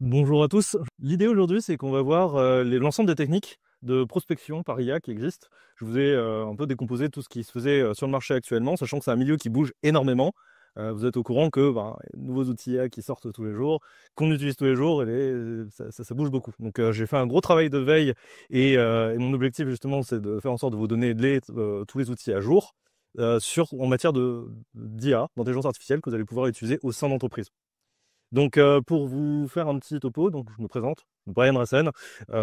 Bonjour à tous. L'idée aujourd'hui, c'est qu'on va voir l'ensemble des techniques de prospection par IA qui existent. Je vous ai un peu décomposé tout ce qui se faisait sur le marché actuellement, sachant que c'est un milieu qui bouge énormément. Vous êtes au courant que y a de nouveaux outils IA qui sortent tous les jours, qu'on utilise tous les jours, et ça bouge beaucoup. Donc j'ai fait un gros travail de veille et mon objectif justement, c'est de faire en sorte de vous donner tous les outils à jour en matière d'IA, d'intelligence artificielle, que vous allez pouvoir utiliser au sein d'entreprises. Donc, pour vous faire un petit topo, donc je me présente, Brian Rassen,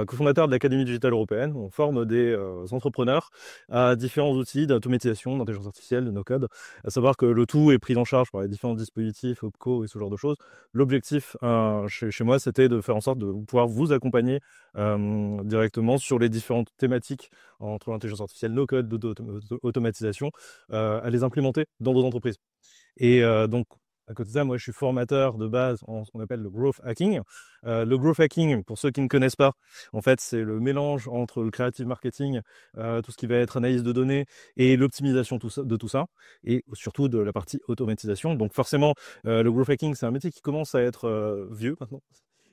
cofondateur de l'Académie digitale européenne. On forme des entrepreneurs à différents outils d'automatisation, d'intelligence artificielle, de no-code. À savoir que le tout est pris en charge par les différents dispositifs, OPCO et ce genre de choses. L'objectif chez moi, c'était de faire en sorte de pouvoir vous accompagner directement sur les différentes thématiques entre l'intelligence artificielle, no-code, d'automatisation, à les implémenter dans vos entreprises. Et donc, à côté de ça, moi, je suis formateur de base en ce qu'on appelle le growth hacking. Le growth hacking, pour ceux qui ne connaissent pas, en fait, c'est le mélange entre le creative marketing, tout ce qui va être analyse de données et l'optimisation de tout ça, et surtout de la partie automatisation. Donc, forcément, le growth hacking, c'est un métier qui commence à être vieux maintenant,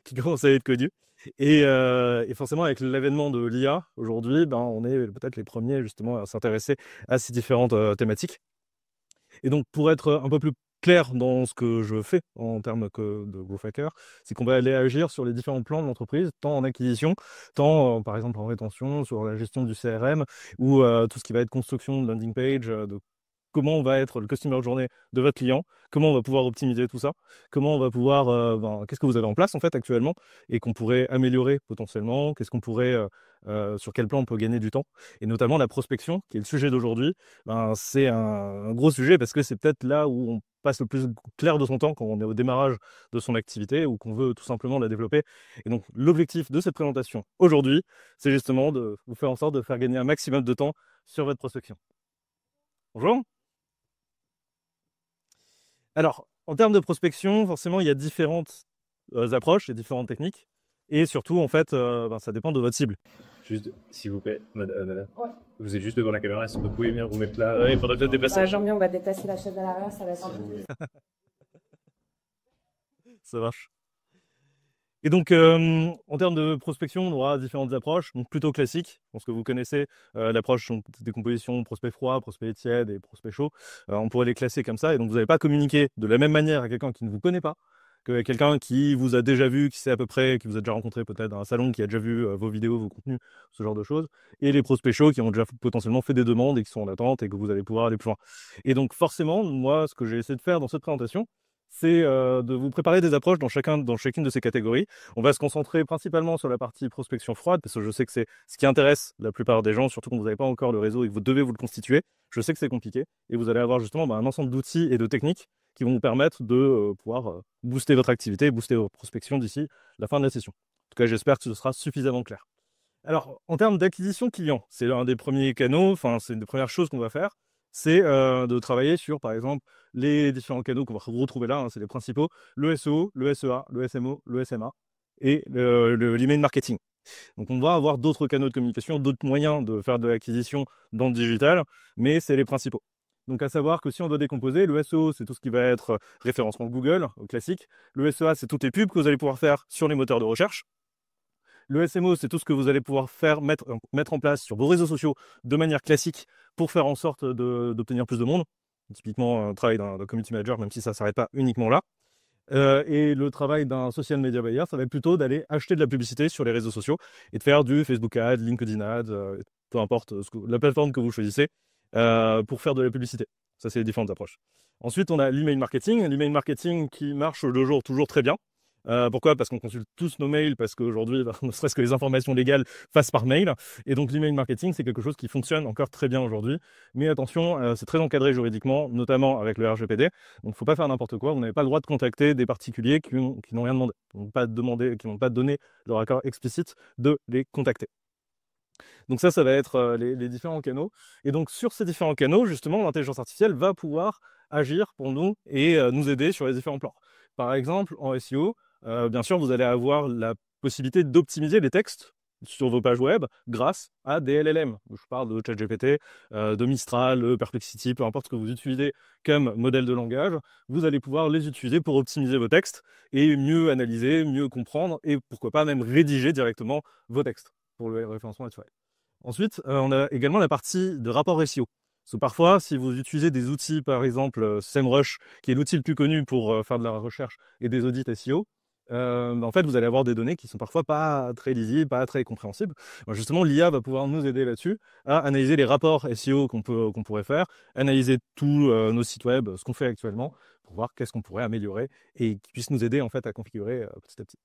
qui commence à être connu. Et forcément, avec l'avènement de l'IA aujourd'hui, on est peut-être les premiers justement à s'intéresser à ces différentes thématiques. Et donc, pour être un peu plus clair dans ce que je fais en termes de growth hacker, c'est qu'on va aller agir sur les différents plans de l'entreprise, tant en acquisition, tant par exemple en rétention, sur la gestion du CRM, ou tout ce qui va être construction de landing page, de comment va être le customer journey de votre client, comment on va pouvoir optimiser tout ça, comment on va pouvoir, qu'est-ce que vous avez en place en fait actuellement et qu'on pourrait améliorer potentiellement, qu'est-ce qu'on pourrait, sur quel plan on peut gagner du temps, et notamment la prospection, qui est le sujet d'aujourd'hui. C'est un gros sujet parce que c'est peut-être là où on passe le plus clair de son temps quand on est au démarrage de son activité ou qu'on veut tout simplement la développer. Et donc l'objectif de cette présentation aujourd'hui, c'est justement de vous faire en sorte de faire gagner un maximum de temps sur votre prospection. Bonjour. Alors, en termes de prospection, forcément, il y a différentes approches et différentes techniques. Et surtout, en fait, ça dépend de votre cible. Juste, s'il vous plaît, madame. Ouais. Vous êtes juste devant la caméra, est-ce que vous pouvez bien vous mettre là? Ouais, il faudrait peut-être déplacer. Jean-Mi, on va déplacer la chaise à l'arrière, ça va être Ça marche. Et donc, en termes de prospection, on aura différentes approches, donc plutôt classiques. Je pense que vous connaissez l'approche des compositions prospect froid, prospect tiède et prospect chaud. On pourrait les classer comme ça. Et donc, vous n'allez pas communiquer de la même manière à quelqu'un qui ne vous connaît pas que quelqu'un qui vous a déjà vu, qui sait à peu près, qui vous a déjà rencontré peut-être dans un salon, qui a déjà vu vos vidéos, vos contenus, ce genre de choses. Et les prospects chauds qui ont déjà potentiellement fait des demandes et qui sont en attente et que vous allez pouvoir aller plus loin. Et donc, forcément, moi, ce que j'ai essayé de faire dans cette présentation, c'est de vous préparer des approches dans chacune de ces catégories. On va se concentrer principalement sur la partie prospection froide, parce que je sais que c'est ce qui intéresse la plupart des gens, surtout quand vous n'avez pas encore le réseau et que vous devez vous le constituer. Je sais que c'est compliqué, et vous allez avoir justement un ensemble d'outils et de techniques qui vont vous permettre de pouvoir booster votre activité, booster votre prospection d'ici la fin de la session. En tout cas, j'espère que ce sera suffisamment clair. Alors, en termes d'acquisition client, c'est l'un des premiers canaux, c'est une des premières choses qu'on va faire, c'est de travailler sur, par exemple, les différents canaux qu'on va retrouver là, c'est les principaux, le SEO, le SEA, le SMO, le SMA et l'email marketing. Donc on va avoir d'autres canaux de communication, d'autres moyens de faire de l'acquisition dans le digital, mais c'est les principaux. Donc à savoir que si on doit décomposer, le SEO, c'est tout ce qui va être référencement Google, classique. Le SEA, c'est toutes les pubs que vous allez pouvoir faire sur les moteurs de recherche. Le SMO, c'est tout ce que vous allez pouvoir mettre en place sur vos réseaux sociaux de manière classique pour faire en sorte d'obtenir plus de monde. Typiquement, un travail d'un community manager, même si ça ne s'arrête pas uniquement là. Et le travail d'un social media buyer, ça va être plutôt d'aller acheter de la publicité sur les réseaux sociaux et de faire du Facebook Ads, LinkedIn Ads, peu importe la plateforme que vous choisissez, pour faire de la publicité. Ça, c'est les différentes approches. Ensuite, on a l'email marketing. L'email marketing qui marche le jour toujours très bien. Pourquoi? Parce qu'on consulte tous nos mails, parce qu'aujourd'hui, ne serait-ce que les informations légales passent par mail. Et donc, l'email marketing, c'est quelque chose qui fonctionne encore très bien aujourd'hui. Mais attention, c'est très encadré juridiquement, notamment avec le RGPD. Donc, il ne faut pas faire n'importe quoi. Vous n'avez pas le droit de contacter des particuliers qui n'ont rien demandé. Qui n'ont pas donné leur accord explicite de les contacter. Donc ça va être les différents canaux. Et donc, sur ces différents canaux, justement, l'intelligence artificielle va pouvoir agir pour nous et nous aider sur les différents plans. Par exemple, en SEO, bien sûr, vous allez avoir la possibilité d'optimiser les textes sur vos pages web grâce à des LLM. Je parle de ChatGPT, de Mistral, de Perplexity, peu importe ce que vous utilisez comme modèle de langage, vous allez pouvoir les utiliser pour optimiser vos textes et mieux analyser, mieux comprendre et pourquoi pas même rédiger directement vos textes pour le référencement naturel. Ensuite, on a également la partie de rapport SEO. Parce que parfois, si vous utilisez des outils, par exemple SEMrush, qui est l'outil le plus connu pour faire de la recherche et des audits SEO, en fait, vous allez avoir des données qui sont parfois pas très lisibles, pas très compréhensibles. Justement, l'IA va pouvoir nous aider là-dessus à analyser les rapports SEO qu'on pourrait faire, analyser tous nos sites web, ce qu'on fait actuellement, pour voir qu'est-ce qu'on pourrait améliorer et qui puisse nous aider en fait à configurer petit à petit.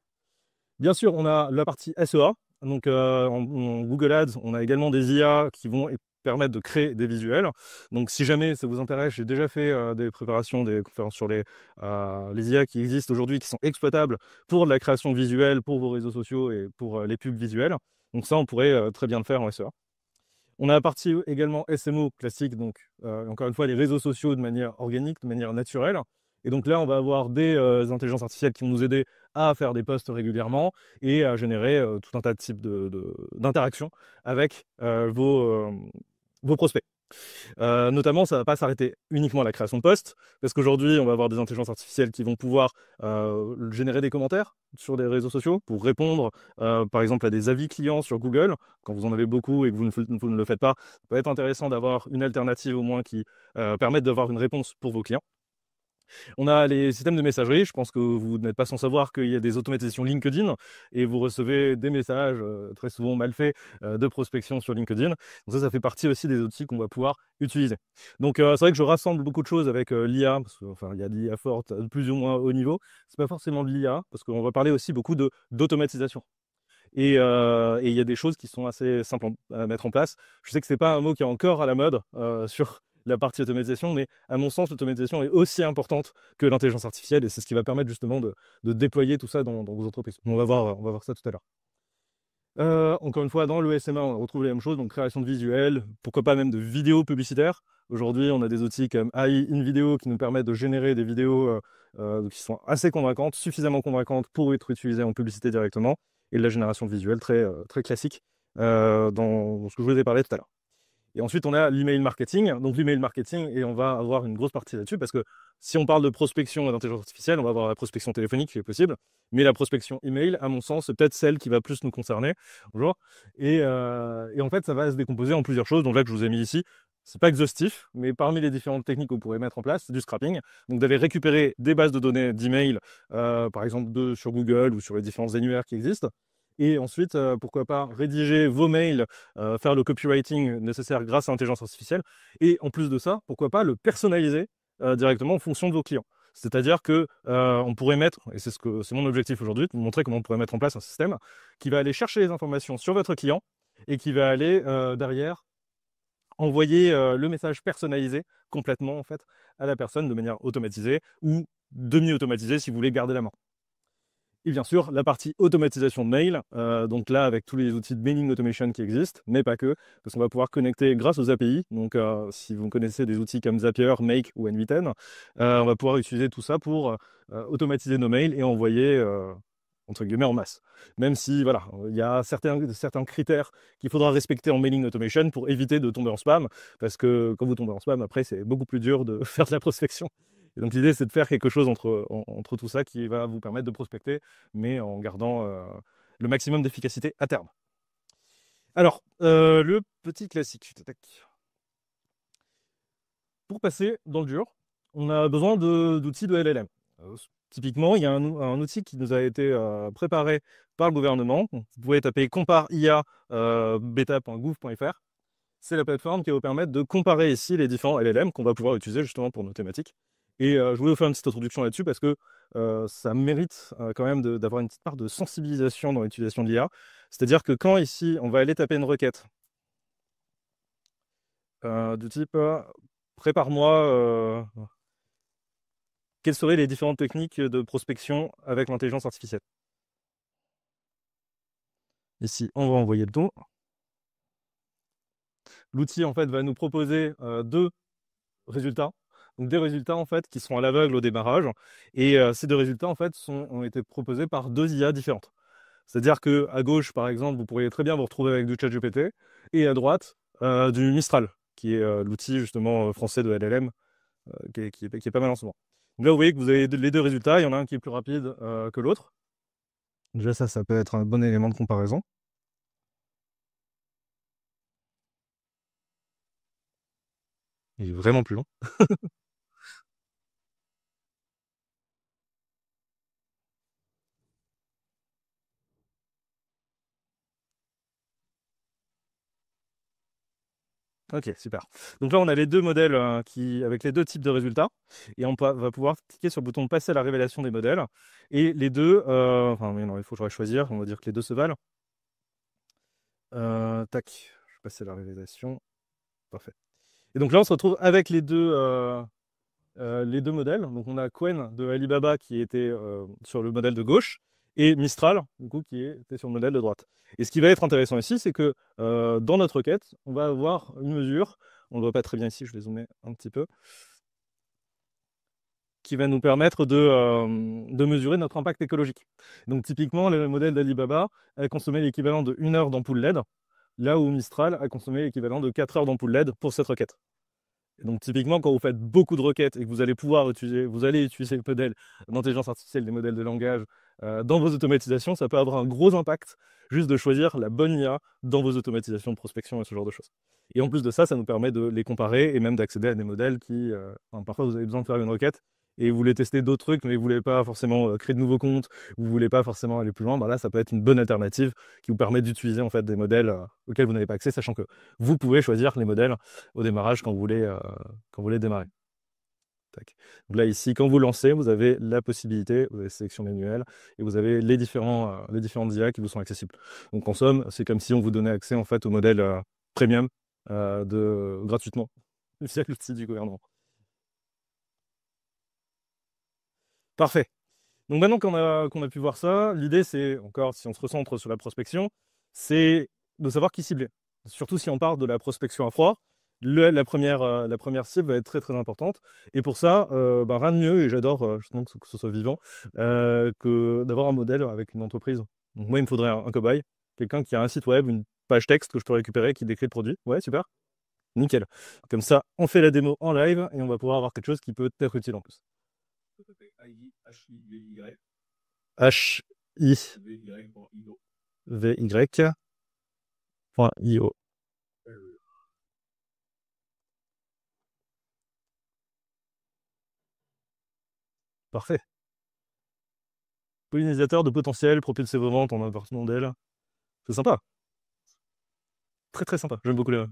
Bien sûr, on a la partie SEA. Donc, en Google Ads, on a également des IA qui vont permettre de créer des visuels. Donc, si jamais ça vous intéresse, j'ai déjà fait des préparations, des conférences sur les IA qui existent aujourd'hui, qui sont exploitables pour de la création visuelle, pour vos réseaux sociaux et pour les pubs visuelles. Donc ça, on pourrait très bien le faire en SEA. On a la partie également SMO classique, donc encore une fois, les réseaux sociaux de manière organique, de manière naturelle. Et donc là, on va avoir des intelligences artificielles qui vont nous aider à faire des posts régulièrement et à générer tout un tas de types d'interactions avec vos prospects. Notamment, ça ne va pas s'arrêter uniquement à la création de posts, parce qu'aujourd'hui, on va avoir des intelligences artificielles qui vont pouvoir générer des commentaires sur des réseaux sociaux pour répondre, par exemple, à des avis clients sur Google. Quand vous en avez beaucoup et que vous ne le faites pas, ça peut être intéressant d'avoir une alternative au moins qui permette d'avoir une réponse pour vos clients. On a les systèmes de messagerie. Je pense que vous n'êtes pas sans savoir qu'il y a des automatisations LinkedIn et vous recevez des messages très souvent mal faits de prospection sur LinkedIn. Donc ça fait partie aussi des outils qu'on va pouvoir utiliser. Donc c'est vrai que je rassemble beaucoup de choses avec l'IA, parce qu'il il y a de l'IA forte plus ou moins haut niveau. C'est pas forcément de l'IA, parce qu'on va parler aussi beaucoup d'automatisation. Et il y a des choses qui sont assez simples à mettre en place. Je sais que c'est pas un mot qui est encore à la mode sur la partie automatisation, mais à mon sens, l'automatisation est aussi importante que l'intelligence artificielle et c'est ce qui va permettre justement de déployer tout ça dans vos entreprises. On va voir ça tout à l'heure. Encore une fois, dans le SMA, on retrouve les mêmes choses, donc création de visuels, pourquoi pas même de vidéos publicitaires. Aujourd'hui, on a des outils comme AI InVideo qui nous permettent de générer des vidéos qui sont assez convaincantes, suffisamment convaincantes pour être utilisées en publicité directement, et de la génération de visuels très classique dans ce que je vous ai parlé tout à l'heure. Et ensuite, on a l'email marketing. Donc, l'email marketing, et on va avoir une grosse partie là-dessus parce que si on parle de prospection et d'intelligence artificielle, on va avoir la prospection téléphonique qui est possible. Mais la prospection email, à mon sens, c'est peut-être celle qui va plus nous concerner. Bonjour. Et en fait, ça va se décomposer en plusieurs choses. Donc là, que je vous ai mis ici, c'est pas exhaustif, mais parmi les différentes techniques que vous pourrez mettre en place, c'est du scrapping. Donc, d'aller récupérer des bases de données d'email, par exemple sur Google ou sur les différents annuaires qui existent. Et ensuite, pourquoi pas rédiger vos mails, faire le copywriting nécessaire grâce à l'intelligence artificielle. Et en plus de ça, pourquoi pas le personnaliser directement en fonction de vos clients. C'est-à-dire que on pourrait mettre, et c'est mon objectif aujourd'hui, de vous montrer comment on pourrait mettre en place un système qui va aller chercher les informations sur votre client et qui va aller derrière envoyer le message personnalisé complètement en fait à la personne de manière automatisée ou demi-automatisée si vous voulez garder la main. Et bien sûr, la partie automatisation de mail, donc là avec tous les outils de mailing automation qui existent, mais pas que, parce qu'on va pouvoir connecter grâce aux API. Donc si vous connaissez des outils comme Zapier, Make ou NV10, on va pouvoir utiliser tout ça pour automatiser nos mails et envoyer entre guillemets en masse. Même si voilà, il y a certains critères qu'il faudra respecter en mailing automation pour éviter de tomber en spam, parce que quand vous tombez en spam, après c'est beaucoup plus dur de faire de la prospection. Et donc l'idée, c'est de faire quelque chose entre tout ça qui va vous permettre de prospecter, mais en gardant le maximum d'efficacité à terme. Alors, le petit classique. Pour passer dans le dur, on a besoin d'outils de LLM. Typiquement, il y a un outil qui nous a été préparé par le gouvernement. Vous pouvez taper compare-ia beta.gouv.fr. C'est la plateforme qui va vous permettre de comparer ici les différents LLM qu'on va pouvoir utiliser justement pour nos thématiques. Et je voulais vous faire une petite introduction là-dessus parce que ça mérite quand même d'avoir une petite part de sensibilisation dans l'utilisation de l'IA. C'est-à-dire que quand ici, on va aller taper une requête du type prépare-moi quelles seraient les différentes techniques de prospection avec l'intelligence artificielle. Ici, on va envoyer le tout. L'outil en fait va nous proposer deux résultats. Donc des résultats en fait qui sont à l'aveugle au démarrage et ces deux résultats en fait ont été proposés par deux IA différentes. C'est-à-dire que à gauche, par exemple, vous pourriez très bien vous retrouver avec du ChatGPT, et à droite, du Mistral, qui est l'outil justement français de LLM, qui est pas mal en ce moment. Donc là, vous voyez que vous avez les deux résultats. Il y en a un qui est plus rapide que l'autre. Déjà, ça peut être un bon élément de comparaison. Il est vraiment plus long. Ok, super. Donc là, on a les deux modèles avec les deux types de résultats. Et va pouvoir cliquer sur le bouton passer à la révélation des modèles. Et les deux, enfin, mais non, il faut que je choisir. On va dire que les deux se valent. Tac, je vais passer à la révélation. Parfait. Et donc là, on se retrouve avec les deux modèles. Donc on a Qwen de Alibaba qui était sur le modèle de gauche et Mistral, du coup, qui était sur le modèle de droite. Et ce qui va être intéressant ici, c'est que dans notre requête, on va avoir une mesure, on ne le voit pas très bien ici, je vais zoomer un petit peu, qui va nous permettre de mesurer notre impact écologique. Donc typiquement, le modèle d'Alibaba a consommé l'équivalent de 1 heure d'ampoule LED, là où Mistral a consommé l'équivalent de 4 heures d'ampoule LED pour cette requête. Et donc typiquement, quand vous faites beaucoup de requêtes et que vous allez utiliser le modèle d'intelligence artificielle, des modèles de langage dans vos automatisations, ça peut avoir un gros impact juste de choisir la bonne IA dans vos automatisations de prospection et ce genre de choses. Et en plus de ça, ça nous permet de les comparer et même d'accéder à des modèles enfin, parfois vous avez besoin de faire une requête et vous voulez tester d'autres trucs, mais vous voulez pas forcément créer de nouveaux comptes, vous voulez pas forcément aller plus loin, bah là, ça peut être une bonne alternative qui vous permet d'utiliser en fait des modèles auxquels vous n'avez pas accès, sachant que vous pouvez choisir les modèles au démarrage quand vous voulez démarrer. Tac. Donc là, ici, quand vous lancez, vous avez la possibilité, vous avez sélection manuelle, et vous avez les différentes IA qui vous sont accessibles. Donc en somme, c'est comme si on vous donnait accès en fait au modèle premium gratuitement via l'outil du gouvernement. Parfait. Donc maintenant qu'on a pu voir ça, l'idée c'est, encore si on se recentre sur la prospection, c'est de savoir qui cibler. Surtout si on part de la prospection à froid, la première cible va être très très importante. Et pour ça, rien de mieux, et j'adore justement que ce soit vivant, que d'avoir un modèle avec une entreprise. Donc moi, il me faudrait un cobaye, quelqu'un qui a un site web, une page texte que je peux récupérer, qui décrit le produit. Ouais, super, nickel. Comme ça, on fait la démo en live et on va pouvoir avoir quelque chose qui peut être utile en plus. HIVY.io. Parfait. Pollinisateur de potentiel, propulser vos ventes en appartenant d'elle. C'est sympa. Très très sympa. J'aime beaucoup les.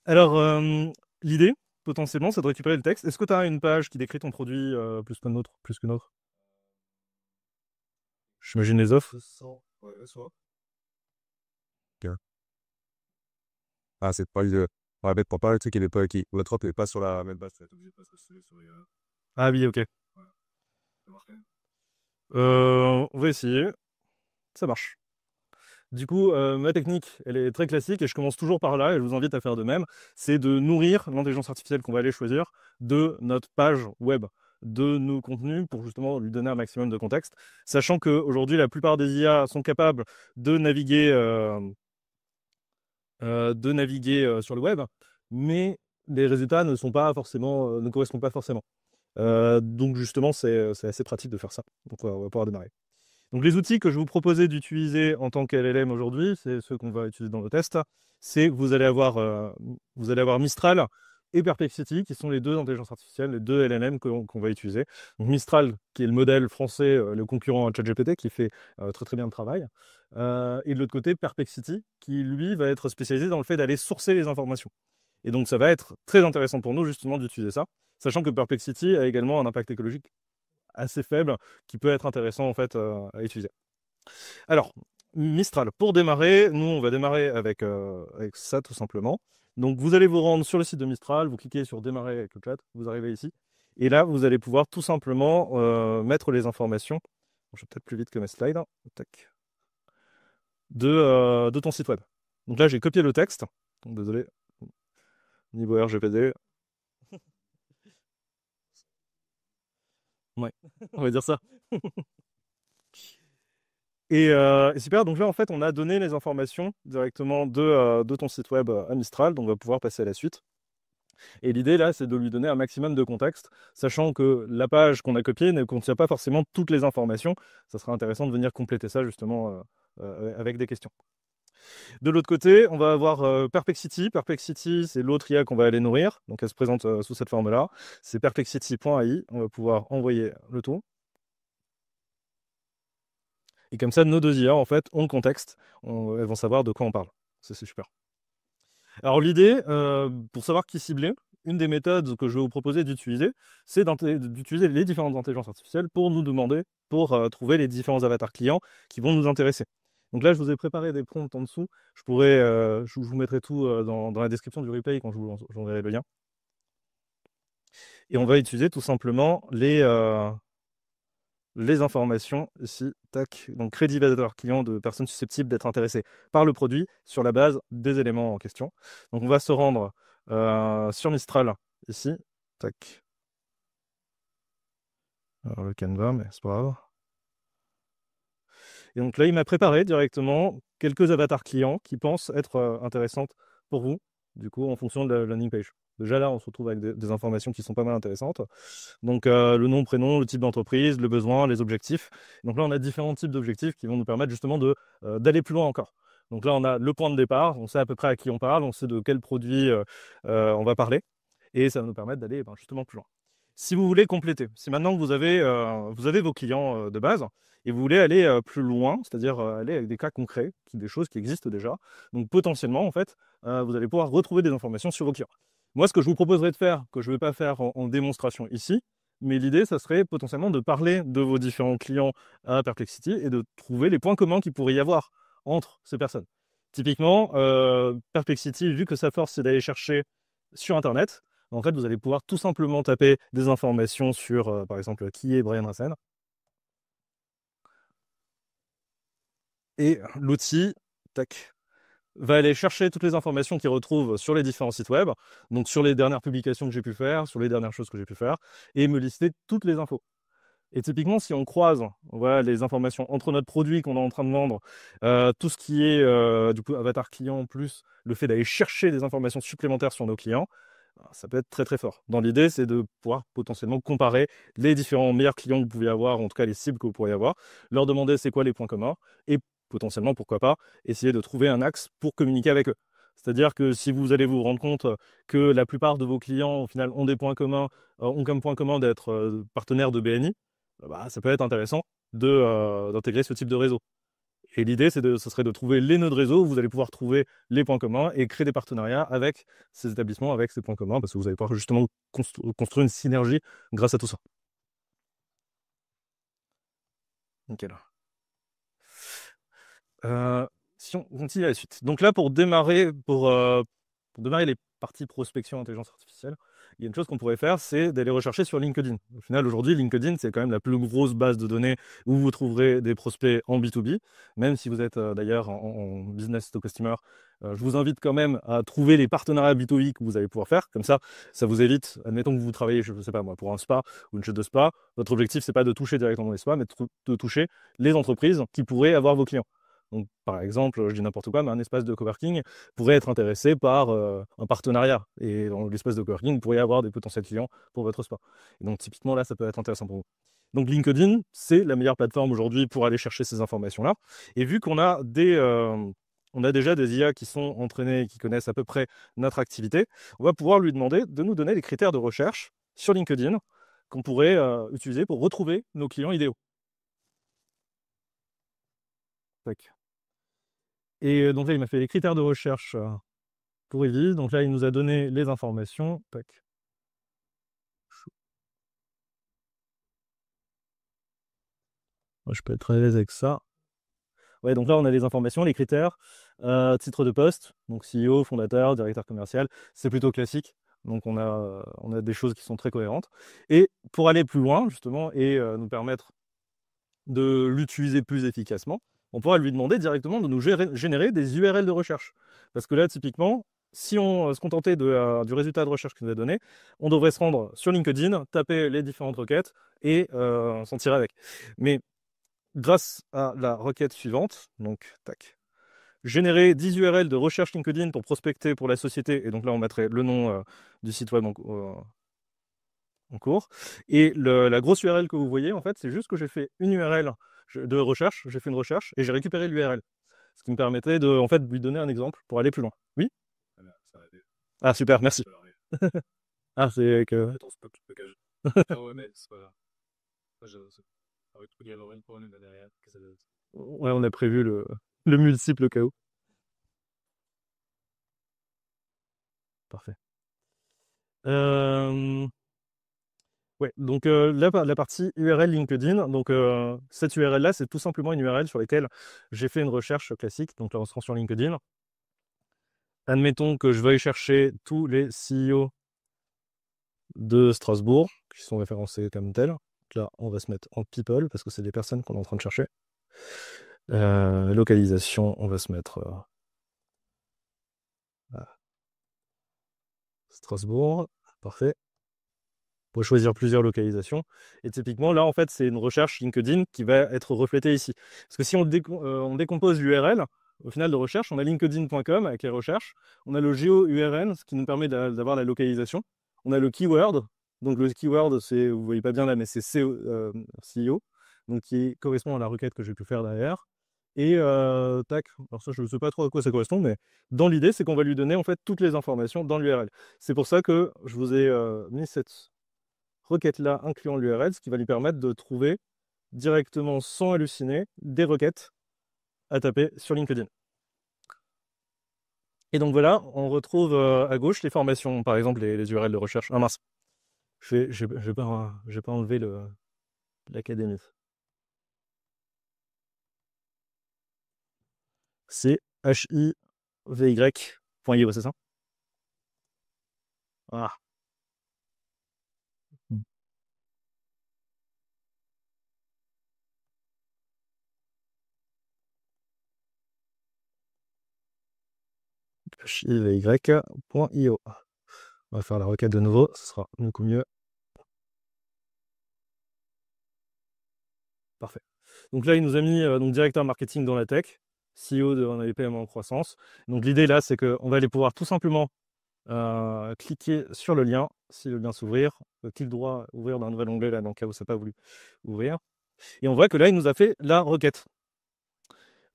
Alors, l'idée, potentiellement, c'est de récupérer le texte. Est-ce que tu as une page qui décrit ton produit plus qu'une autre, plus qu'une autre? J'imagine les offres. Ok. Ah, c'est pas le. Ouais, bête pour pas le truc, il est pas qui. Votre offre n'est pas sur la même base. Ah oui, ok. On va essayer. Ça marche. Du coup, ma technique, elle est très classique et je commence toujours par là et je vous invite à faire de même. C'est de nourrir l'intelligence artificielle qu'on va aller choisir de notre page web, de nos contenus pour justement lui donner un maximum de contexte. Sachant qu'aujourd'hui, la plupart des IA sont capables de naviguer sur le web, mais les résultats ne correspondent pas forcément. Donc justement, c'est assez pratique de faire ça. Donc on va pouvoir démarrer. Donc les outils que je vous proposais d'utiliser en tant qu'LLM aujourd'hui, c'est ceux qu'on va utiliser dans le test. C'est que vous allez avoir Mistral et Perplexity, qui sont les deux intelligences artificielles, les deux LLM qu'on va utiliser. Donc Mistral, qui est le modèle français, le concurrent à ChatGPT, qui fait très très bien le travail. Et de l'autre côté, Perplexity, qui lui va être spécialisé dans le fait d'aller sourcer les informations. Et donc ça va être très intéressant pour nous justement d'utiliser ça, sachant que Perplexity a également un impact écologique assez faible qui peut être intéressant en fait à utiliser. Alors, Mistral, pour démarrer, nous on va démarrer avec ça tout simplement. Donc vous allez vous rendre sur le site de Mistral, vous cliquez sur démarrer avec le chat, vous arrivez ici, et là vous allez pouvoir tout simplement mettre les informations. Bon, je vais peut-être plus vite que mes slides. Tac. De ton site web. Donc là j'ai copié le texte, donc désolé, niveau RGPD. Ouais, on va dire ça. Et super, donc là, en fait, on a donné les informations directement de ton site web à Mistral, donc on va pouvoir passer à la suite. Et l'idée, là, c'est de lui donner un maximum de contexte, sachant que la page qu'on a copiée ne contient pas forcément toutes les informations. Ça sera intéressant de venir compléter ça, justement, avec des questions. De l'autre côté, on va avoir Perplexity. Perplexity, c'est l'autre IA qu'on va aller nourrir. Donc, elle se présente sous cette forme-là. C'est perplexity.ai. On va pouvoir envoyer le tout. Et comme ça, nos deux IA, en fait, ont le contexte. Elles vont savoir de quoi on parle. Ça, c'est super. Alors, l'idée, pour savoir qui cibler, une des méthodes que je vais vous proposer d'utiliser, c'est d'utiliser les différentes intelligences artificielles pour nous demander, pour trouver les différents avatars clients qui vont nous intéresser. Donc là, je vous ai préparé des prompts en dessous. Je vous mettrai tout dans la description du replay quand je vous enverrai le lien. Et on va utiliser tout simplement les informations ici. Tac. Donc, crédit validateur client de personnes susceptibles d'être intéressées par le produit sur la base des éléments en question. Donc, on va se rendre sur Mistral ici. Tac. Alors, le Canva, mais c'est pas grave. Et donc là, il m'a préparé directement quelques avatars clients qui pensent être intéressantes pour vous, du coup, en fonction de la landing page. Déjà là, on se retrouve avec des informations qui sont pas mal intéressantes. Donc le nom, prénom, le type d'entreprise, le besoin, les objectifs. Donc là, on a différents types d'objectifs qui vont nous permettre justement d'aller plus loin encore. Donc là, on a le point de départ, on sait à peu près à qui on parle, on sait de quel produit on va parler. Et ça va nous permettre d'aller justement plus loin. Si vous voulez compléter, si maintenant vous avez vos clients de base et vous voulez aller plus loin, c'est-à-dire aller avec des cas concrets, des choses qui existent déjà, donc potentiellement, en fait, vous allez pouvoir retrouver des informations sur vos clients. Moi, ce que je vous proposerais de faire, que je ne vais pas faire en démonstration ici, mais l'idée, ça serait potentiellement de parler de vos différents clients à Perplexity et de trouver les points communs qu'il pourrait y avoir entre ces personnes. Typiquement, Perplexity, vu que sa force, c'est d'aller chercher sur Internet, en fait, vous allez pouvoir tout simplement taper des informations sur, par exemple, qui est Brian Rassen. Et l'outil, tac, va aller chercher toutes les informations qu'il retrouve sur les différents sites web, donc sur les dernières publications que j'ai pu faire, sur les dernières choses que j'ai pu faire, et me lister toutes les infos. Et typiquement, si on croise voilà, les informations entre notre produit qu'on est en train de vendre, tout ce qui est du coup avatar client, plus le fait d'aller chercher des informations supplémentaires sur nos clients, ça peut être très très fort. Dans l'idée, c'est de pouvoir potentiellement comparer les différents meilleurs clients que vous pouvez avoir, en tout cas les cibles que vous pourriez avoir, leur demander c'est quoi les points communs, et potentiellement, pourquoi pas, essayer de trouver un axe pour communiquer avec eux. C'est-à-dire que si vous allez vous rendre compte que la plupart de vos clients, au final, ont des points communs, ont comme point commun d'être partenaires de BNI, ça peut être intéressant d'intégrer ce type de réseau. Et l'idée, ce serait de trouver les nœuds de réseau où vous allez pouvoir trouver les points communs et créer des partenariats avec ces établissements, avec ces points communs, parce que vous allez pouvoir justement construire une synergie grâce à tout ça. Nickel. Si on continue la suite. Donc là, pour démarrer les parties prospection intelligence artificielle, il y a une chose qu'on pourrait faire, c'est d'aller rechercher sur LinkedIn. Au final, aujourd'hui, LinkedIn, c'est quand même la plus grosse base de données où vous trouverez des prospects en B2B. Même si vous êtes d'ailleurs en business to customer, je vous invite quand même à trouver les partenariats B2B que vous allez pouvoir faire. Comme ça vous évite, admettons que vous travaillez, je ne sais pas moi, pour un spa ou une chaîne de spa. Votre objectif, c'est pas de toucher directement les spas, mais de toucher les entreprises qui pourraient avoir vos clients. Donc, par exemple, je dis n'importe quoi, mais un espace de coworking pourrait être intéressé par un partenariat. Et dans l'espace de coworking, vous pourriez avoir des potentiels clients pour votre spa. Et donc, typiquement, là, ça peut être intéressant pour vous. Donc, LinkedIn, c'est la meilleure plateforme aujourd'hui pour aller chercher ces informations-là. Et vu qu'on a on a déjà des IA qui sont entraînés, qui connaissent à peu près notre activité, on va pouvoir lui demander de nous donner les critères de recherche sur LinkedIn qu'on pourrait utiliser pour retrouver nos clients idéaux. Tac. Et donc là, il m'a fait les critères de recherche pour Eevee. Donc là, il nous a donné les informations. Tac. Moi, je peux être très à l'aise avec ça. Ouais, donc là, on a les informations, les critères, titre de poste, donc CEO, fondateur, directeur commercial. C'est plutôt classique. Donc on a des choses qui sont très cohérentes. Et pour aller plus loin, justement, et nous permettre de l'utiliser plus efficacement, on pourra lui demander directement de nous générer des URL de recherche. Parce que là, typiquement, si on se contentait du résultat de recherche qu'il nous a donné, on devrait se rendre sur LinkedIn, taper les différentes requêtes et s'en tirer avec. Mais grâce à la requête suivante, donc tac, générer 10 URL de recherche LinkedIn pour prospecter pour la société, et donc là on mettrait le nom du site web en cours. Et la grosse URL que vous voyez, en fait, c'est juste que j'ai fait une URL de recherche, j'ai fait une recherche et j'ai récupéré l'URL. Ce qui me permettrait de, en fait, lui donner un exemple pour aller plus loin. Oui? Ah, super, merci. Ah, c'est que. Attends, c'est pas tout le package. Ah ouais, mais c'est pas grave. Moi, avec tout, il y a vraiment pour nous derrière. Ouais, on a prévu le multiple au cas où. Parfait. Ouais, donc la partie URL LinkedIn, donc cette URL-là, c'est tout simplement une URL sur laquelle j'ai fait une recherche classique. Donc là, on se rend sur LinkedIn. Admettons que je veuille chercher tous les CEO de Strasbourg, qui sont référencés comme tels. Donc là, on va se mettre en people, parce que c'est des personnes qu'on est en train de chercher. Localisation, on va se mettre à Strasbourg. Parfait. On peut choisir plusieurs localisations. Et typiquement, là, en fait, c'est une recherche LinkedIn qui va être reflétée ici. Parce que si on décompose l'URL, au final de recherche, on a linkedin.com avec les recherches. On a le geo-URN, ce qui nous permet d'avoir la localisation. On a le keyword. Donc le keyword, c'est, vous voyez pas bien là, mais c'est CEO. Donc qui correspond à la requête que j'ai pu faire derrière. Et tac, alors ça, je ne sais pas trop à quoi ça correspond, mais dans l'idée, c'est qu'on va lui donner en fait toutes les informations dans l'URL. C'est pour ça que je vous ai mis cette requête-là incluant l'URL, ce qui va lui permettre de trouver directement, sans halluciner, des requêtes à taper sur LinkedIn. Et donc voilà, on retrouve à gauche les formations, par exemple les URL de recherche. Ah mince, j'ai pas enlevé l'académie. C'est hivy.io, c'est ça? Ah. hivy.io. On va faire la requête de nouveau, ce sera beaucoup mieux. Parfait. Donc là, il nous a mis donc directeur marketing dans la tech, CEO de PME en croissance. Donc l'idée là, c'est qu'on va aller pouvoir tout simplement cliquer sur le lien, si le lien s'ouvrir, clic droit, ouvrir d'un nouvel onglet là, dans le cas où ça n'a pas voulu ouvrir. Et on voit que là, il nous a fait la requête.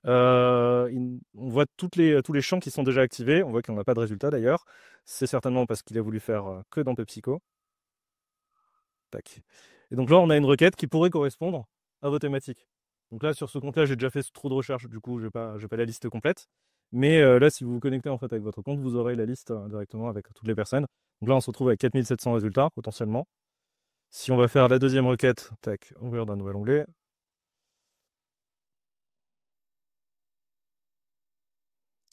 On voit tous les champs qui sont déjà activés. On voit qu'il n'y a pas de résultat d'ailleurs. C'est certainement parce qu'il a voulu faire que dans PepsiCo. Tac. Et donc là, on a une requête qui pourrait correspondre à vos thématiques. Donc là, sur ce compte-là, j'ai déjà fait trop de recherches, du coup, je n'ai pas la liste complète. Mais là, si vous vous connectez en fait avec votre compte, vous aurez la liste directement avec toutes les personnes. Donc là, on se retrouve avec 4700 résultats potentiellement. Si on va faire la deuxième requête, tac, ouvrir d'un nouvel onglet.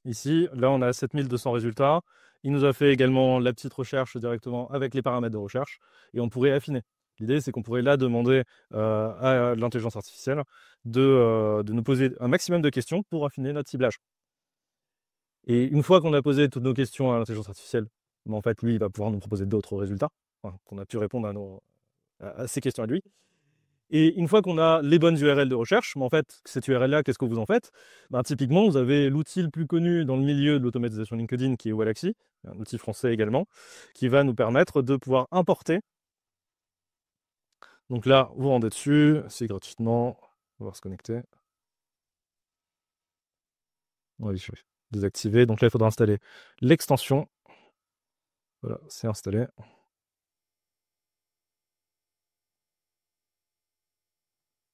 Ici, là, on a 7200 résultats. Il nous a fait également la petite recherche directement avec les paramètres de recherche et on pourrait affiner. L'idée, c'est qu'on pourrait là demander à l'intelligence artificielle de nous poser un maximum de questions pour affiner notre ciblage. Et une fois qu'on a posé toutes nos questions à l'intelligence artificielle, en fait, lui, il va pouvoir nous proposer d'autres résultats, qu'on a pu répondre à ces questions à lui. Et une fois qu'on a les bonnes URL de recherche, en fait, cette URL-là, qu'est-ce que vous en faites? Typiquement, vous avez l'outil le plus connu dans le milieu de l'automatisation LinkedIn, qui est Wallaxy, un outil français également, qui va nous permettre de pouvoir importer. Donc là, vous rendez dessus, c'est gratuitement, on va se connecter. Oui, je vais désactiver. Donc là, il faudra installer l'extension. Voilà, c'est installé.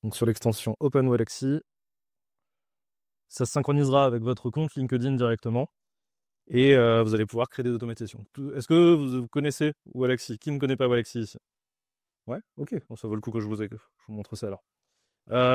Donc sur l'extension Open Wallaxy, ça se synchronisera avec votre compte LinkedIn directement et vous allez pouvoir créer des automatisations. Est-ce que vous connaissez Wallaxy? Qui ne connaît pas Wallaxy ici? Ouais, ok, bon, ça vaut le coup que je vous montre ça alors.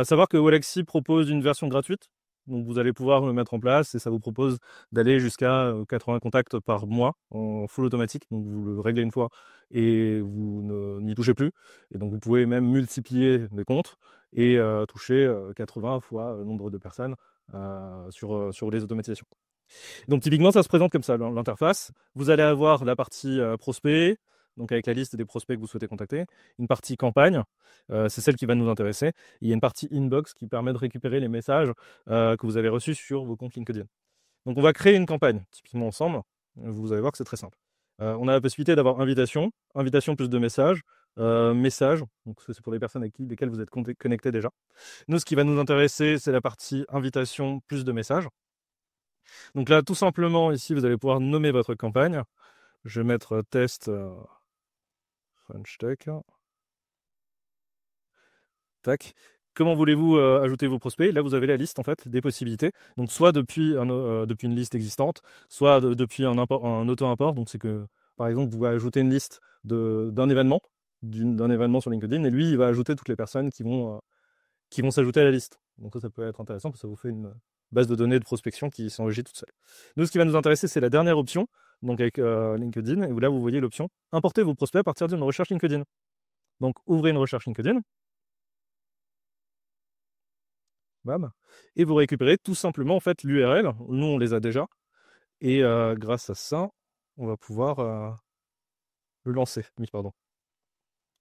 Savoir que Wallaxy propose une version gratuite, donc vous allez pouvoir le mettre en place et ça vous propose d'aller jusqu'à 80 contacts par mois en full automatique, donc vous le réglez une fois et vous n'y touchez plus. Et donc vous pouvez même multiplier les comptes et toucher 80 fois le nombre de personnes sur les automatisations. Donc typiquement, ça se présente comme ça, l'interface. Vous allez avoir la partie prospect, donc avec la liste des prospects que vous souhaitez contacter, une partie campagne, c'est celle qui va nous intéresser. Il y a une partie inbox qui permet de récupérer les messages que vous avez reçus sur vos comptes LinkedIn. Donc on va créer une campagne, typiquement ensemble. Vous allez voir que c'est très simple. On a la possibilité d'avoir invitation plus de messages, messages, donc ça, c'est pour les personnes avec lesquelles vous êtes connectés déjà. Nous, ce qui va nous intéresser, c'est la partie invitation plus de messages. Donc là, tout simplement, ici, vous allez pouvoir nommer votre campagne. Je vais mettre test French Tech. Tac. Comment voulez-vous ajouter vos prospects? Là, vous avez la liste en fait des possibilités. Donc, soit depuis une liste existante, soit depuis un auto-import. Donc, c'est que, par exemple, vous pouvez ajouter une liste d'un événement, d'un événement sur LinkedIn, et lui, il va ajouter toutes les personnes qui vont s'ajouter à la liste. Donc, ça peut être intéressant parce que ça vous fait une base de données de prospection qui s'enrichit toute seule. Nous, ce qui va nous intéresser, c'est la dernière option, donc avec LinkedIn. Et là, vous voyez l'option importer vos prospects à partir d'une recherche LinkedIn. Donc, ouvrez une recherche LinkedIn. Bam. Et vous récupérez tout simplement en fait l'URL. Nous, on les a déjà. Et grâce à ça, on va pouvoir le lancer. Oui, pardon.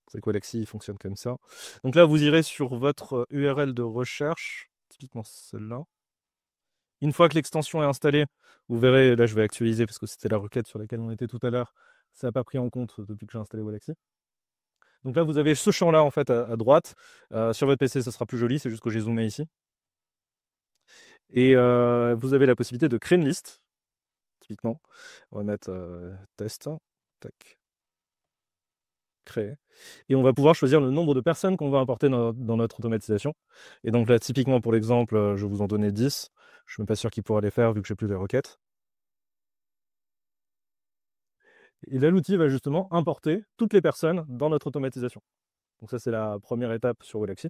C'est quoi Alexis, il fonctionne comme ça. Donc là, vous irez sur votre URL de recherche, typiquement celle-là. Une fois que l'extension est installée, vous verrez, là je vais actualiser parce que c'était la requête sur laquelle on était tout à l'heure. Ça n'a pas pris en compte depuis que j'ai installé Walaxy. Donc là, vous avez ce champ-là en fait à droite. Sur votre PC, ça sera plus joli, c'est juste que j'ai zoomé ici. Et vous avez la possibilité de créer une liste. Typiquement, on va mettre test, tac, créer. Et on va pouvoir choisir le nombre de personnes qu'on va importer dans notre automatisation. Et donc là, typiquement pour l'exemple, je vais vous en donner 10. Je ne suis même pas sûr qu'il pourra les faire vu que j'ai plus les requêtes. Et là, l'outil va justement importer toutes les personnes dans notre automatisation. Donc ça, c'est la première étape sur Walaxy.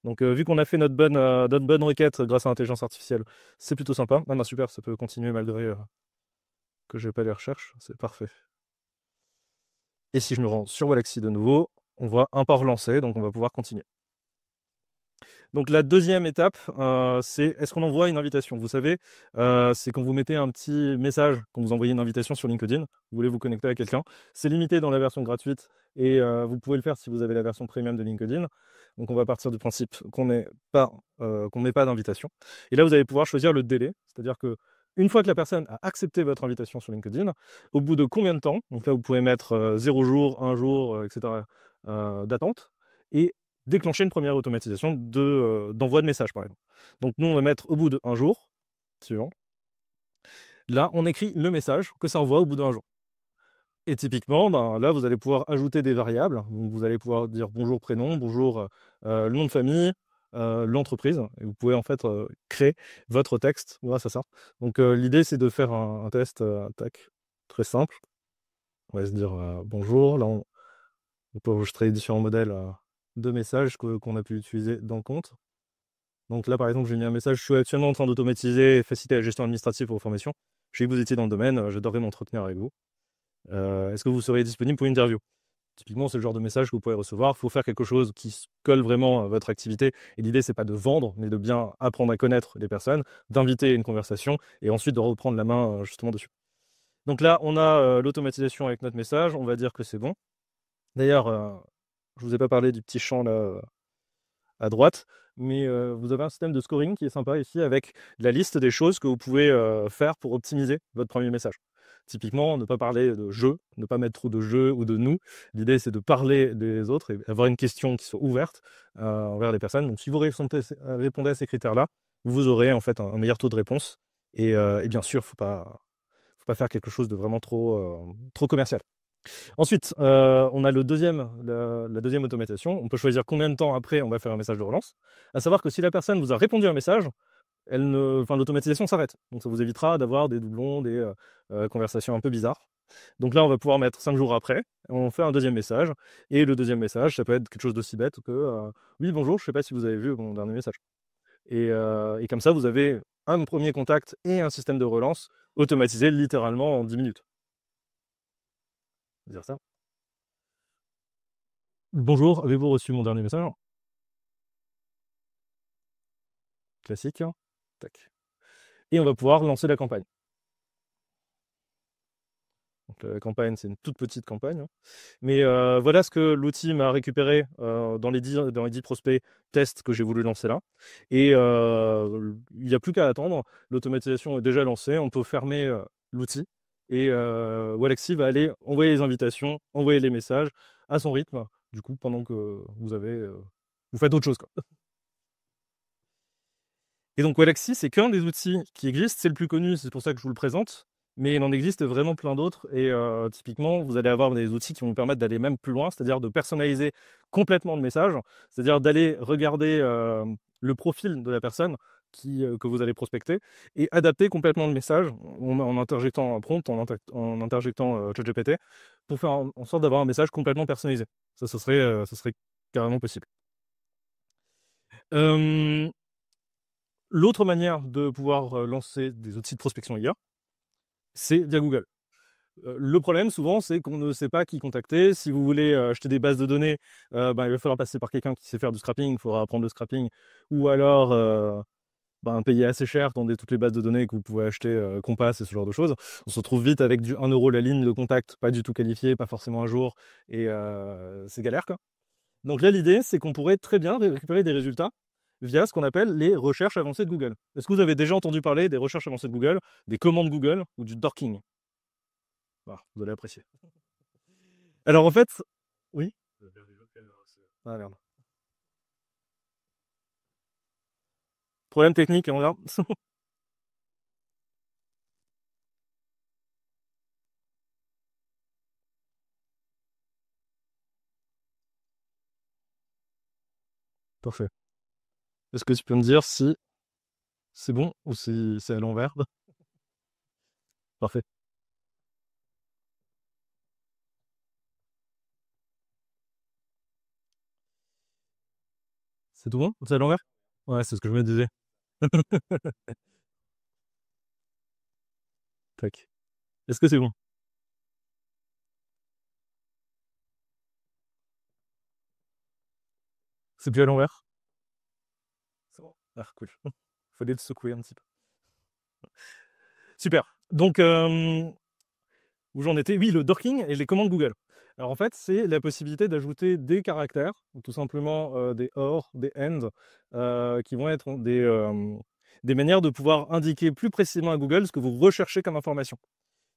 Donc vu qu'on a fait notre bonne requête grâce à l'intelligence artificielle, c'est plutôt sympa. Ah, bah, super, ça peut continuer malgré que je n'ai pas les recherches. C'est parfait. Et si je me rends sur Walaxy de nouveau, on voit import lancé, donc on va pouvoir continuer. Donc la deuxième étape, c'est est-ce qu'on envoie une invitation? Vous savez, c'est quand vous mettez un petit message, quand vous envoyez une invitation sur LinkedIn, vous voulez vous connecter à quelqu'un. C'est limité dans la version gratuite et vous pouvez le faire si vous avez la version premium de LinkedIn. Donc on va partir du principe qu'on ne met pas d'invitation. Et là, vous allez pouvoir choisir le délai, c'est-à-dire que une fois que la personne a accepté votre invitation sur LinkedIn, au bout de combien de temps, donc là vous pouvez mettre 0 jour, 1 jour, etc., d'attente, et déclencher une première automatisation d'envoi de message, par exemple. Donc nous, on va mettre au bout d'un jour, suivant. Là, on écrit le message que ça envoie au bout d'un jour. Et typiquement, ben, là, vous allez pouvoir ajouter des variables. Donc, vous allez pouvoir dire bonjour prénom, bonjour le nom de famille, l'entreprise. Et vous pouvez en fait créer votre texte grâce à ça. Donc l'idée, c'est de faire un test tac, très simple. On va se dire bonjour. Là, on peut enregistrer différents modèles de messages qu'on a pu utiliser dans le compte. Donc là, par exemple, j'ai mis un message: je suis actuellement en train d'automatiser et faciliter la gestion administrative pour vos formations. Je sais que vous étiez dans le domaine, j'adorerais m'entretenir avec vous. Est-ce que vous seriez disponible pour une interview? Typiquement, c'est le genre de message que vous pouvez recevoir. Il faut faire quelque chose qui colle vraiment à votre activité. Et l'idée, c'est pas de vendre, mais de bien apprendre à connaître les personnes, d'inviter une conversation et ensuite de reprendre la main justement dessus. Donc là, on a l'automatisation avec notre message. On va dire que c'est bon. D'ailleurs, je ne vous ai pas parlé du petit champ là à droite, mais vous avez un système de scoring qui est sympa ici avec la liste des choses que vous pouvez faire pour optimiser votre premier message. Typiquement, ne pas parler de je, ne pas mettre trop de je ou de nous. L'idée, c'est de parler des autres et avoir une question qui soit ouverte envers les personnes. Donc, si vous répondez à ces critères-là, vous aurez en fait un meilleur taux de réponse. Et bien sûr, faut pas faire quelque chose de vraiment trop commercial. Ensuite, on a la deuxième automatisation. On peut choisir combien de temps après on va faire un message de relance. À savoir que si la personne vous a répondu à un message, l'automatisation s'arrête. Donc ça vous évitera d'avoir des doublons, des conversations un peu bizarres. Donc là, on va pouvoir mettre 5 jours après. On fait un deuxième message. Et le deuxième message, ça peut être quelque chose d'aussi bête que oui, bonjour, je ne sais pas si vous avez vu mon dernier message. Et comme ça, vous avez un premier contact et un système de relance automatisé littéralement en 10 minutes. Dire ça. Bonjour, avez-vous reçu mon dernier message? Classique. Tac. Et on va pouvoir lancer la campagne. Donc la campagne, c'est une toute petite campagne, hein. Mais voilà ce que l'outil m'a récupéré dans les 10 prospects tests que j'ai voulu lancer là. Et il n'y a plus qu'à attendre. L'automatisation est déjà lancée. On peut fermer l'outil. Et Walaxy va aller envoyer les invitations, envoyer les messages à son rythme, du coup, pendant que vous faites autre chose, quoi. Et donc Walaxy, c'est qu'un des outils qui existent, c'est le plus connu, c'est pour ça que je vous le présente, mais il en existe vraiment plein d'autres. Et typiquement, vous allez avoir des outils qui vont vous permettre d'aller même plus loin, c'est-à-dire de personnaliser complètement le message, c'est-à-dire d'aller regarder le profil de la personne que vous allez prospecter et adapter complètement le message en interjectant un prompt, en interjectant ChatGPT, pour faire en sorte d'avoir un message complètement personnalisé. Ça, ce serait carrément possible. Euh, L'autre manière de pouvoir lancer des outils de prospection IA, c'est via Google. Le problème, souvent, c'est qu'on ne sait pas qui contacter. Si vous voulez acheter des bases de données, il va falloir passer par quelqu'un qui sait faire du scrapping, il faudra apprendre le scrapping, ou alors payer assez cher dans toutes les bases de données que vous pouvez acheter, Compass et ce genre de choses. On se retrouve vite avec du 1 euro la ligne de contact, pas du tout qualifié, pas forcément à jour, et c'est galère, quoi. Donc là, l'idée, c'est qu'on pourrait très bien récupérer des résultats via ce qu'on appelle les recherches avancées de Google. Est-ce que vous avez déjà entendu parler des recherches avancées de Google, des commandes Google ou du dorking? Vous allez apprécier. Alors en fait, oui. Ah merde. Problème technique, on regarde. Parfait. Est-ce que tu peux me dire si c'est bon ou si c'est à l'envers? Parfait. C'est tout bon? C'est à l'envers? Ouais, c'est ce que je me disais. Tac. Est-ce que c'est bon? C'est plus à l'envers? C'est bon. Ah, cool. Fallait le secouer un petit peu. Super. Donc, où j'en étais? Oui, le dorking et les commandes Google. Alors en fait, c'est la possibilité d'ajouter des caractères, ou tout simplement des or, des and, qui vont être des manières de pouvoir indiquer plus précisément à Google ce que vous recherchez comme information.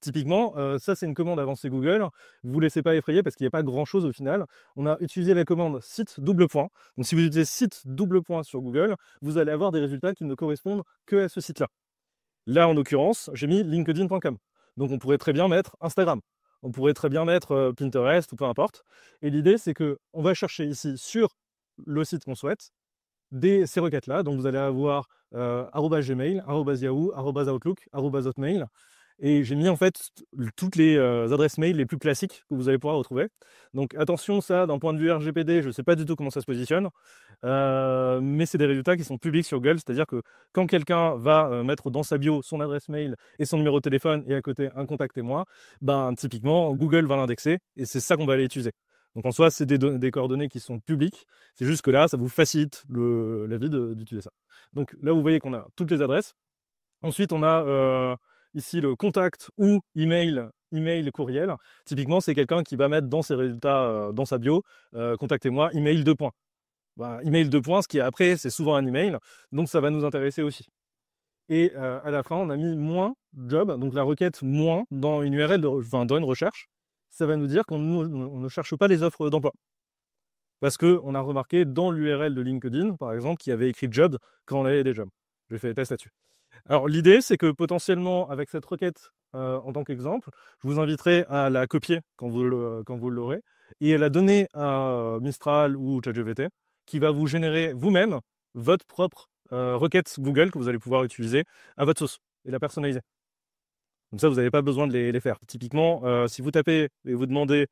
Typiquement, ça c'est une commande avancée Google. Vous ne vous laissez pas effrayer parce qu'il n'y a pas grand-chose au final. On a utilisé la commande site double point. Donc si vous utilisez site double point sur Google, vous allez avoir des résultats qui ne correspondent que à ce site-là. Là, en l'occurrence, j'ai mis linkedin.com. Donc, on pourrait très bien mettre Instagram. On pourrait très bien mettre Pinterest ou peu importe. Et l'idée, c'est qu'on va chercher ici sur le site qu'on souhaite ces requêtes-là. Donc, vous allez avoir @gmail, @yahoo, @outlook, @hotmail. Et j'ai mis en fait toutes les adresses mail les plus classiques que vous allez pouvoir retrouver. Donc attention, ça, d'un point de vue RGPD, je ne sais pas du tout comment ça se positionne, mais c'est des résultats qui sont publics sur Google, c'est-à-dire que quand quelqu'un va mettre dans sa bio son adresse mail et son numéro de téléphone et à côté un contactez-moi, typiquement Google va l'indexer et c'est ça qu'on va aller utiliser. Donc en soi, c'est des coordonnées qui sont publiques, c'est juste que là, ça vous facilite la vie d'utiliser ça. Donc là, vous voyez qu'on a toutes les adresses. Ensuite, on a ici le contact ou email courriel. Typiquement, c'est quelqu'un qui va mettre dans ses résultats, dans sa bio, contactez-moi, email 2 points. Email 2 points, ce qui après, c'est souvent un email, donc ça va nous intéresser aussi. Et à la fin, on a mis moins job, donc la requête moins dans une URL, dans une recherche, ça va nous dire qu'on ne cherche pas les offres d'emploi. Parce qu'on a remarqué dans l'URL de LinkedIn, par exemple, qu'il y avait écrit job quand on avait des jobs. J'ai fait des tests là-dessus. Alors l'idée, c'est que potentiellement, avec cette requête en tant qu'exemple, je vous inviterai à la copier quand vous l'aurez et à la donner à Mistral ou ChatGPT, qui va vous générer vous-même votre propre requête Google que vous allez pouvoir utiliser à votre sauce et la personnaliser. Comme ça, vous n'avez pas besoin de les faire. Typiquement, si vous tapez et vous demandez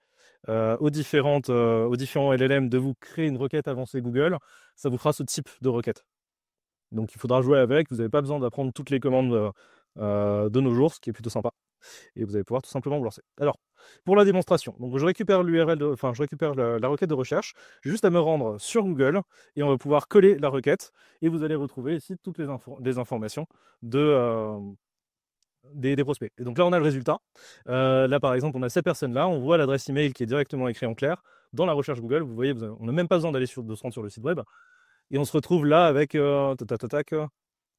aux différents LLM de vous créer une requête avancée Google, ça vous fera ce type de requête. Donc il faudra jouer avec, vous n'avez pas besoin d'apprendre toutes les commandes de nos jours, ce qui est plutôt sympa. Et vous allez pouvoir tout simplement vous lancer. Alors, pour la démonstration, donc je récupère je récupère la requête de recherche. J'ai juste à me rendre sur Google et on va pouvoir coller la requête. Et vous allez retrouver ici toutes les informations des prospects. Et donc là, on a le résultat. Là, par exemple, on a cette personne-là, on voit l'adresse email qui est directement écrite en clair dans la recherche Google. Vous voyez, on n'a même pas besoin de se rendre sur le site web. Et on se retrouve là avec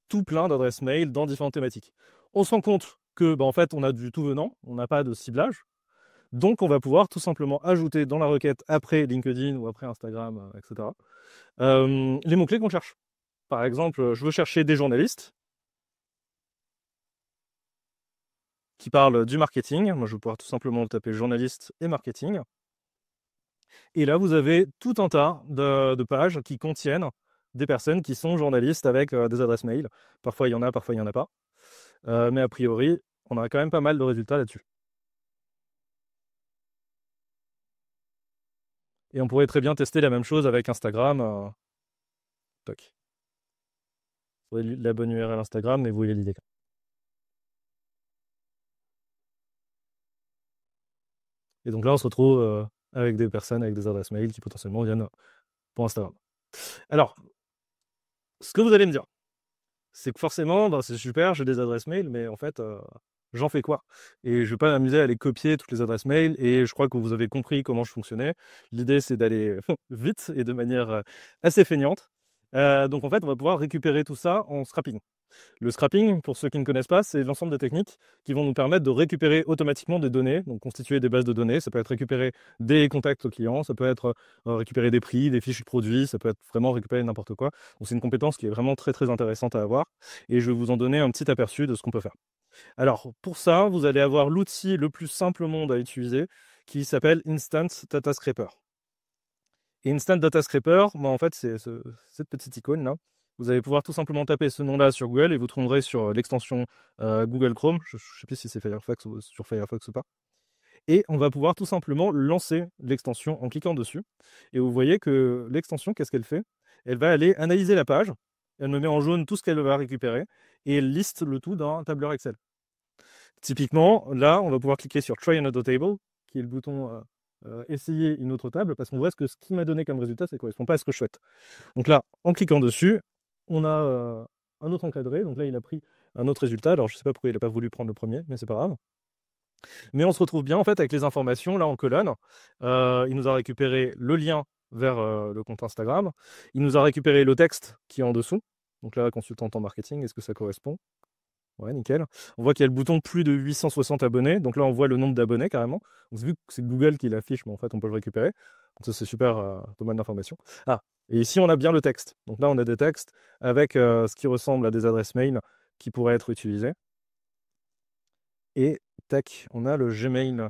tout plein d'adresses mail dans différentes thématiques. On se rend compte que, en fait, on a du tout venant, on n'a pas de ciblage. Donc, on va pouvoir tout simplement ajouter dans la requête après LinkedIn ou après Instagram, etc., les mots-clés qu'on cherche. Par exemple, je veux chercher des journalistes qui parlent du marketing. Moi, je vais pouvoir tout simplement taper journaliste et marketing. Et là, vous avez tout un tas de pages qui contiennent des personnes qui sont journalistes avec des adresses mail. Parfois, il y en a, parfois, il n'y en a pas. Mais a priori, on a quand même pas mal de résultats là-dessus. Et on pourrait très bien tester la même chose avec Instagram. Toc. Vous voyez la bonne URL Instagram, mais vous voyez l'idée. Et donc là, on se retrouve avec des personnes avec des adresses mail qui potentiellement viennent pour Instagram. Alors, ce que vous allez me dire, c'est que forcément, c'est super, j'ai des adresses mail, mais en fait, j'en fais quoi? Et je ne vais pas m'amuser à aller copier toutes les adresses mail, et je crois que vous avez compris comment je fonctionnais. L'idée, c'est d'aller vite et de manière assez feignante. Donc en fait, on va pouvoir récupérer tout ça en scrapping. Le scrapping, pour ceux qui ne connaissent pas, c'est l'ensemble des techniques qui vont nous permettre de récupérer automatiquement des données, donc constituer des bases de données. Ça peut être récupérer des contacts clients, ça peut être récupérer des prix, des fiches de produits, ça peut être vraiment récupérer n'importe quoi. Donc c'est une compétence qui est vraiment très très intéressante à avoir, et je vais vous en donner un petit aperçu de ce qu'on peut faire. Alors pour ça, vous allez avoir l'outil le plus simple au monde à utiliser qui s'appelle Instant Data Scraper. Et Instant Data Scraper, en fait, c'est cette petite icône là. Vous allez pouvoir tout simplement taper ce nom-là sur Google et vous trouverez sur l'extension Google Chrome. Je ne sais plus si c'est Firefox ou sur Firefox ou pas. Et on va pouvoir tout simplement lancer l'extension en cliquant dessus. Et vous voyez que l'extension, qu'est-ce qu'elle fait? Elle va aller analyser la page. Elle me met en jaune tout ce qu'elle va récupérer et elle liste le tout dans un tableur Excel. Typiquement, là, on va pouvoir cliquer sur Try another table, qui est le bouton essayer une autre table, parce qu'on voit que ce qui m'a donné comme résultat, ça ne correspond pas à ce que je souhaite. Donc là, en cliquant dessus, on a un autre encadré. Donc là, il a pris un autre résultat. Alors, je ne sais pas pourquoi il n'a pas voulu prendre le premier, mais c'est pas grave. Mais on se retrouve bien en fait avec les informations là en colonne. Il nous a récupéré le lien vers le compte Instagram. Il nous a récupéré le texte qui est en dessous. Donc là, consultant en marketing, est-ce que ça correspond? Ouais, nickel. On voit qu'il y a le bouton plus de 860 abonnés. Donc là, on voit le nombre d'abonnés carrément. Donc, vu que c'est Google qui l'affiche, mais en fait, on peut le récupérer. Donc ça, c'est super, pas mal d'informations. Ah, et ici, on a bien le texte. Donc là, on a des textes avec ce qui ressemble à des adresses mail qui pourraient être utilisées. Et tac, on a le Gmail.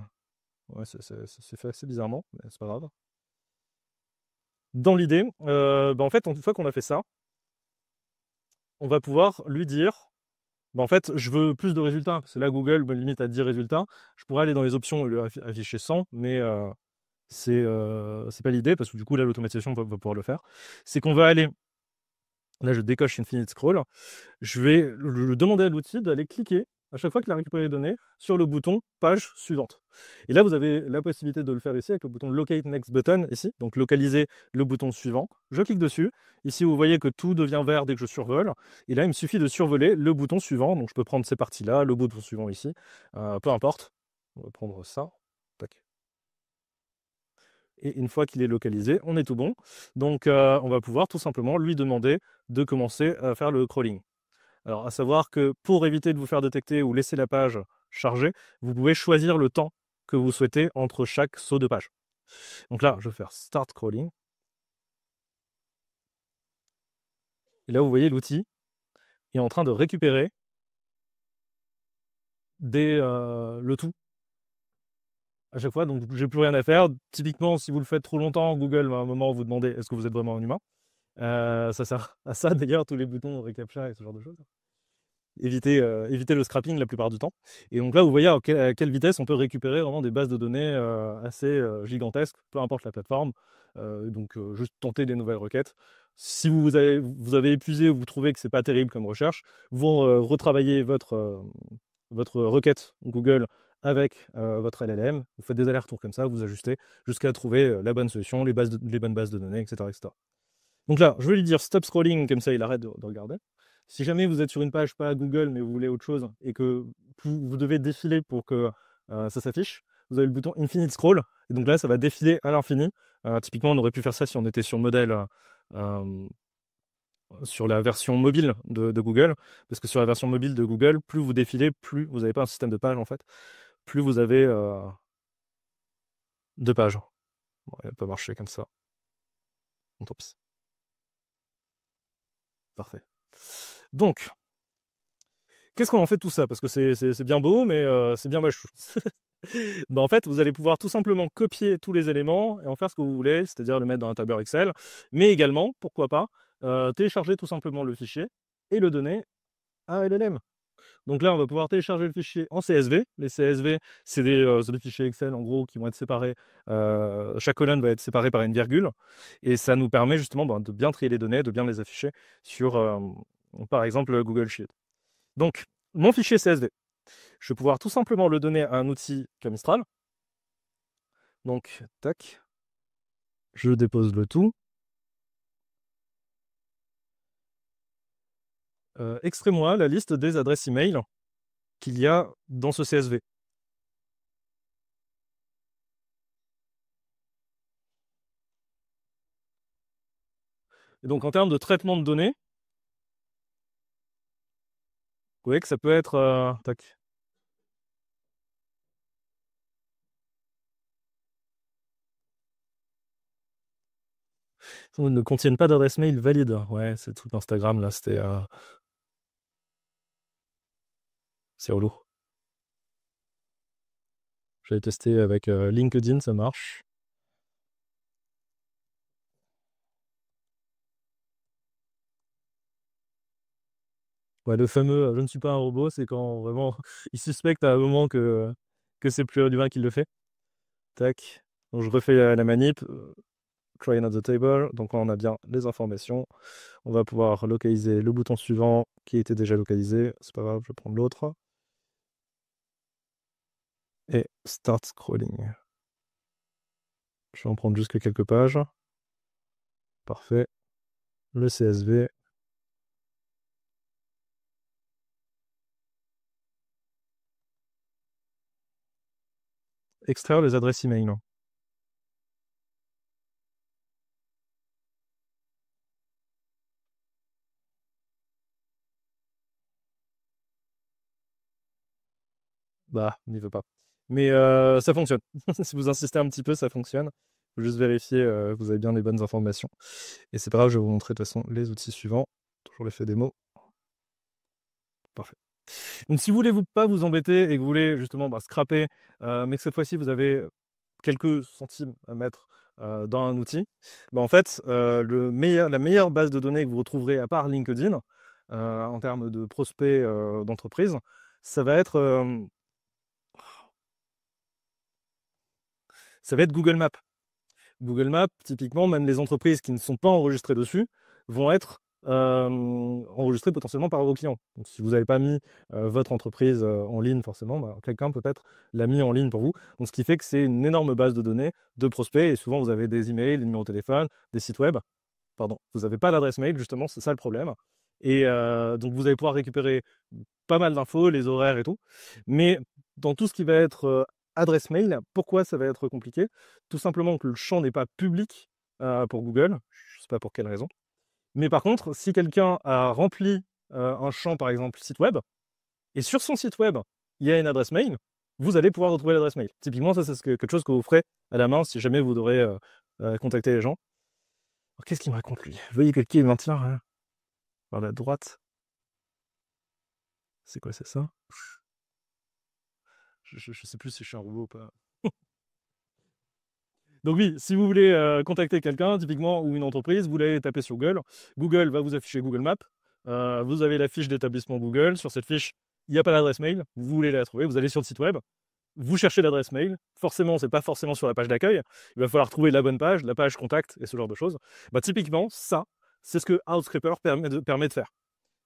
Ouais, c'est fait assez bizarrement, mais c'est pas grave. Dans l'idée, en fait, une fois qu'on a fait ça, on va pouvoir lui dire, en fait, je veux plus de résultats. Parce que là, Google me limite à 10 résultats. Je pourrais aller dans les options et lui afficher 100, mais c'est pas l'idée, parce que du coup, là, l'automatisation va pouvoir le faire. C'est qu'on va aller, là, je décoche Infinite Scroll. Je vais le demander à l'outil d'aller cliquer à chaque fois qu'il a récupéré les données sur le bouton page suivante. Et là, vous avez la possibilité de le faire ici avec le bouton Locate Next Button, ici, donc localiser le bouton suivant. Je clique dessus. Ici, vous voyez que tout devient vert dès que je survole. Et là, il me suffit de survoler le bouton suivant. Donc, je peux prendre ces parties-là, le bouton suivant ici, peu importe. On va prendre ça. Tac. Et une fois qu'il est localisé, on est tout bon. Donc, on va pouvoir tout simplement lui demander de commencer à faire le crawling. Alors, à savoir que pour éviter de vous faire détecter ou laisser la page chargée, vous pouvez choisir le temps que vous souhaitez entre chaque saut de page. Donc là, je vais faire Start Crawling. Et là, vous voyez l'outil est en train de récupérer le tout à chaque fois. Donc, j'ai plus rien à faire. Typiquement, si vous le faites trop longtemps, Google va à un moment vous demander est-ce que vous êtes vraiment un humain. Ça sert à ça d'ailleurs, tous les boutons reCAPTCHA et ce genre de choses. Éviter le scrapping la plupart du temps. Et donc là, vous voyez à quelle vitesse on peut récupérer vraiment des bases de données assez gigantesques, peu importe la plateforme. Donc juste tenter des nouvelles requêtes. Si vous avez épuisé ou vous trouvez que c'est pas terrible comme recherche, vous retravaillez votre requête Google avec votre LLM. Vous faites des allers-retours comme ça, vous ajustez jusqu'à trouver la bonne solution, les bonnes bases de données, etc., etc. Donc là, je vais lui dire stop scrolling, comme ça il arrête de regarder. Si jamais vous êtes sur une page pas Google, mais vous voulez autre chose, et que vous devez défiler pour que ça s'affiche, vous avez le bouton Infinite Scroll, et donc là, ça va défiler à l'infini. Typiquement, on aurait pu faire ça si on était sur le modèle, sur la version mobile de Google, parce que sur la version mobile de Google, plus vous défilez, plus vous n'avez pas un système de pages, en fait, plus vous avez de pages. Bon, il va pas marcher comme ça. Bon, tant pis. Parfait. Donc, qu'est-ce qu'on en fait de tout ça? Parce que c'est bien beau, mais c'est bien moche. Ben, en fait, vous allez pouvoir tout simplement copier tous les éléments et en faire ce que vous voulez, c'est-à-dire le mettre dans un tableur Excel, mais également, pourquoi pas, télécharger tout simplement le fichier et le donner à LLM. Donc là, on va pouvoir télécharger le fichier en CSV. Les CSV, c'est des fichiers Excel en gros qui vont être séparés. Chaque colonne va être séparée par une virgule. Et ça nous permet justement de bien trier les données, de bien les afficher sur, par exemple, Google Sheet. Donc, mon fichier CSV, je vais pouvoir tout simplement le donner à un outil comme Mistral. Donc, tac, je dépose le tout. Extrais-moi la liste des adresses email qu'il y a dans ce CSV. Et donc, en termes de traitement de données, vous voyez que ça peut être... tac. Ne contiennent pas d'adresse mail valide. Ouais, c'est tout Instagram là, c'était... c'est relou. J'avais testé avec LinkedIn, ça marche. Ouais, le fameux je ne suis pas un robot, c'est quand vraiment il suspecte à un moment que c'est plus l'humain qui le fait. Tac. Donc je refais la manip. Try another table. Donc là, on a bien les informations. On va pouvoir localiser le bouton suivant qui était déjà localisé. C'est pas grave, je vais prendre l'autre. Et start scrolling. Je vais en prendre juste quelques pages. Parfait. Le CSV. Extraire les adresses email. Bah, il n'y veut pas. Mais ça fonctionne. Si vous insistez un petit peu, ça fonctionne. Il faut juste vérifier que vous avez bien les bonnes informations. Et c'est pas grave, je vais vous montrer de toute façon les outils suivants. Toujours l'effet démo. Parfait. Donc si vous voulez pas vous embêter et que vous voulez justement scraper, mais que cette fois-ci vous avez quelques centimes à mettre dans un outil, en fait, la meilleure base de données que vous retrouverez à part LinkedIn, en termes de prospects d'entreprise, ça va être Google Maps. Google Maps, typiquement, même les entreprises qui ne sont pas enregistrées dessus vont être enregistrées potentiellement par vos clients. Donc, si vous n'avez pas mis votre entreprise en ligne, forcément, quelqu'un peut-être l'a mis en ligne pour vous. Donc, ce qui fait que c'est une énorme base de données de prospects. Et souvent, vous avez des emails, des numéros de téléphone, des sites web. Pardon, vous n'avez pas l'adresse mail, justement, c'est ça le problème. Et donc, vous allez pouvoir récupérer pas mal d'infos, les horaires et tout. Mais dans tout ce qui va être adresse mail, pourquoi ça va être compliqué? Tout simplement que le champ n'est pas public pour Google, je ne sais pas pour quelle raison. Mais par contre, si quelqu'un a rempli un champ, par exemple, site web, et sur son site web, il y a une adresse mail, vous allez pouvoir retrouver l'adresse mail. Typiquement, ça, c'est quelque chose que vous ferez à la main si jamais vous devrez contacter les gens. Alors, qu'est-ce qu'il me raconte, lui? Veuillez cliquer maintenant par la droite. C'est quoi, c'est ça? Je sais plus si je suis un robot ou pas. Donc oui, si vous voulez contacter quelqu'un, typiquement, ou une entreprise, vous l'allez taper sur Google. Google va vous afficher Google Maps. Vous avez la fiche d'établissement Google. Sur cette fiche, il n'y a pas l'adresse mail. Vous voulez la trouver, vous allez sur le site web. Vous cherchez l'adresse mail. Forcément, c'est pas forcément sur la page d'accueil. Il va falloir trouver la bonne page, la page contact et ce genre de choses. Typiquement, ça, c'est ce que Outscraper permet de faire.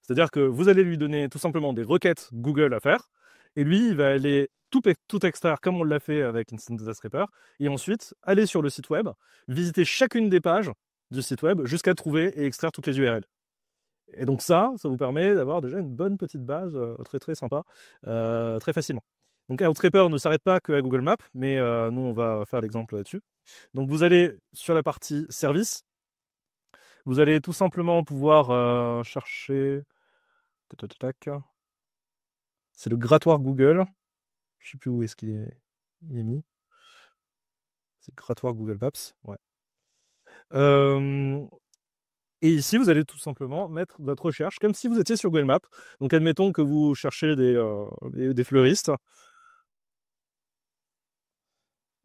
C'est-à-dire que vous allez lui donner tout simplement des requêtes Google à faire, et lui, il va aller tout extraire comme on l'a fait avec Instant Data Scraper, et ensuite aller sur le site web, visiter chacune des pages du site web jusqu'à trouver et extraire toutes les URL. Et donc ça vous permet d'avoir déjà une bonne petite base très très sympa, très facilement. Donc Outscraper ne s'arrête pas qu'à Google Maps, mais nous on va faire l'exemple là-dessus. Donc vous allez sur la partie service, vous allez tout simplement pouvoir chercher. Tac, tac, tac. C'est le grattoir Google. Je sais plus où est-ce il est mis. C'est le grattoir Google Maps. Ouais. Et ici, vous allez tout simplement mettre votre recherche comme si vous étiez sur Google Maps. Donc, admettons que vous cherchez des fleuristes.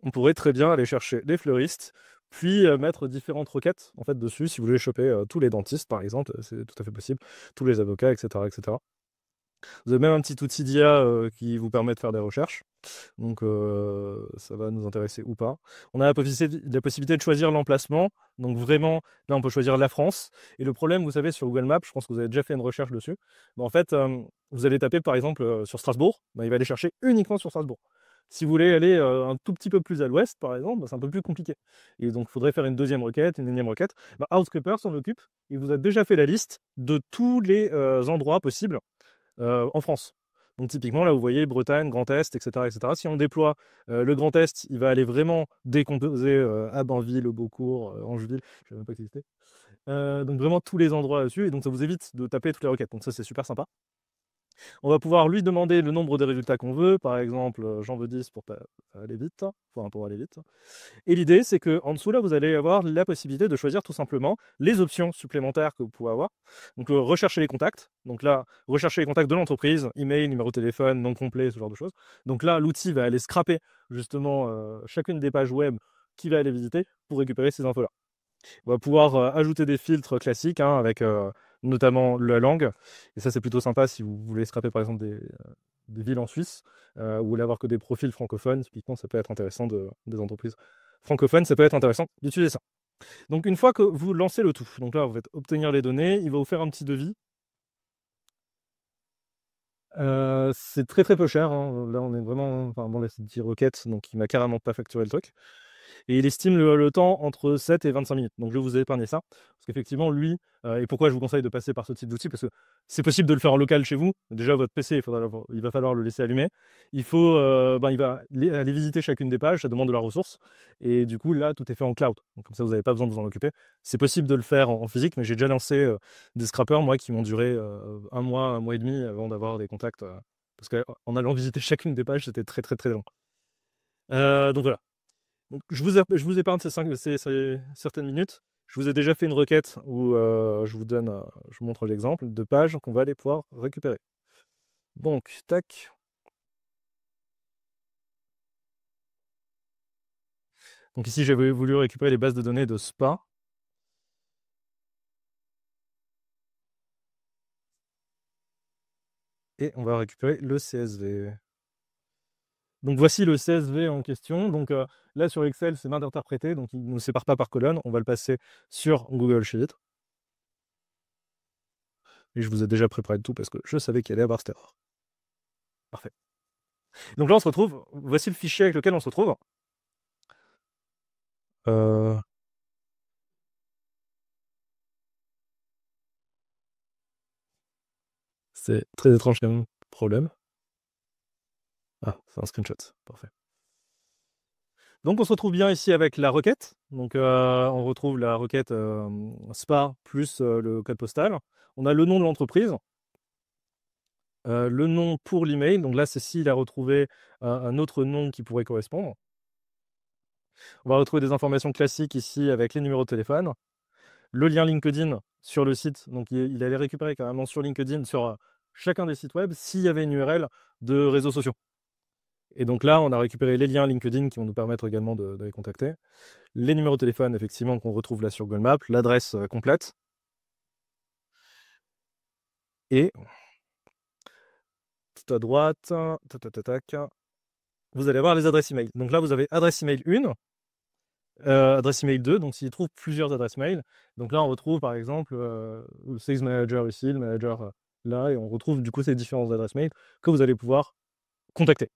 On pourrait très bien aller chercher des fleuristes, puis mettre différentes requêtes en fait dessus. Si vous voulez choper tous les dentistes, par exemple, c'est tout à fait possible. Tous les avocats, etc., etc. Vous avez même un petit outil d'IA qui vous permet de faire des recherches. Donc ça va nous intéresser ou pas. On a la possibilité de choisir l'emplacement. Donc vraiment, là on peut choisir la France. Et le problème, vous savez, sur Google Maps, je pense que vous avez déjà fait une recherche dessus. Mais en fait, vous allez taper par exemple sur Strasbourg, il va aller chercher uniquement sur Strasbourg. Si vous voulez aller un tout petit peu plus à l'ouest, par exemple, c'est un peu plus compliqué. Et donc il faudrait faire une deuxième requête, une énième requête. Outscraper s'en occupe. Il vous a déjà fait la liste de tous les endroits possibles en France. Donc typiquement, là, vous voyez Bretagne, Grand Est, etc. etc. Si on déploie le Grand Est, il va aller vraiment décomposer à Banville, Beaucourt, Angeville, je ne savais même pas que ça existait. Donc vraiment tous les endroits là-dessus, et donc ça vous évite de taper toutes les requêtes. Donc ça, c'est super sympa. On va pouvoir lui demander le nombre de résultats qu'on veut. Par exemple, j'en veux 10 pour aller vite. Enfin, pour aller vite. Et l'idée, c'est qu'en dessous, là, vous allez avoir la possibilité de choisir tout simplement les options supplémentaires que vous pouvez avoir. Donc, rechercher les contacts. Donc là, rechercher les contacts de l'entreprise, email, numéro de téléphone, nom complet, ce genre de choses. Donc là, l'outil va aller scraper justement chacune des pages web qu'il va aller visiter pour récupérer ces infos-là. On va pouvoir ajouter des filtres classiques avec notamment la langue. Et ça, c'est plutôt sympa si vous voulez scraper par exemple des villes en Suisse ou voulez avoir que des profils francophones. Typiquement, ça peut être intéressant des entreprises francophones, ça peut être intéressant d'utiliser ça. Donc, une fois que vous lancez le tout, donc là, vous faites obtenir les données, il va vous faire un petit devis. C'est très très peu cher. Là, on est vraiment. Enfin, bon, là, c'est 10 requêtes, donc il m'a carrément pas facturé le truc. Et il estime le temps entre 7 et 25 minutes. Donc je vais vous épargner ça. Parce qu'effectivement, lui, et pourquoi je vous conseille de passer par ce type d'outil, parce que c'est possible de le faire en local chez vous. Déjà, votre PC, il va falloir le laisser allumer. Il va aller visiter chacune des pages, ça demande de la ressource. Et du coup, là, tout est fait en cloud. Donc comme ça, vous n'avez pas besoin de vous en occuper. C'est possible de le faire en physique, mais j'ai déjà lancé des scrappers, moi, qui m'ont duré un mois et demi avant d'avoir des contacts. Parce qu'en allant visiter chacune des pages, c'était très très très long. Donc voilà. Donc, je vous épargne ces certaines minutes. Je vous ai déjà fait une requête où je vous montre l'exemple de pages qu'on va aller pouvoir récupérer. Donc, tac. Donc ici, j'avais voulu récupérer les bases de données de SPA. Et on va récupérer le CSV. Donc voici le CSV en question. Donc là sur Excel, c'est mal interprété, donc il ne nous sépare pas par colonne. On va le passer sur Google Sheet. Et je vous ai déjà préparé tout parce que je savais qu'il allait y avoir cette erreur. Parfait. Donc là, on se retrouve. Voici le fichier avec lequel on se retrouve. C'est très étrange comme problème. Ah, c'est un screenshot. Parfait. Donc on se retrouve bien ici avec la requête. Donc on retrouve la requête SPA plus le code postal. On a le nom de l'entreprise. Le nom pour l'email. Donc là, c'est s'il a retrouvé un autre nom qui pourrait correspondre. On va retrouver des informations classiques ici avec les numéros de téléphone. Le lien LinkedIn sur le site. Donc il allait récupérer carrément sur LinkedIn, sur chacun des sites web, s'il y avait une URL de réseaux sociaux. Et donc là, on a récupéré les liens LinkedIn qui vont nous permettre également de les contacter. Les numéros de téléphone, effectivement, qu'on retrouve là sur Google Maps. L'adresse complète. Et tout à droite, vous allez avoir les adresses email. Donc là, vous avez adresse email 1, adresse email 2. Donc s'il trouve plusieurs adresses mail. Donc là, on retrouve par exemple le Sales Manager ici, le manager là. Et on retrouve du coup ces différentes adresses mail que vous allez pouvoir contacter.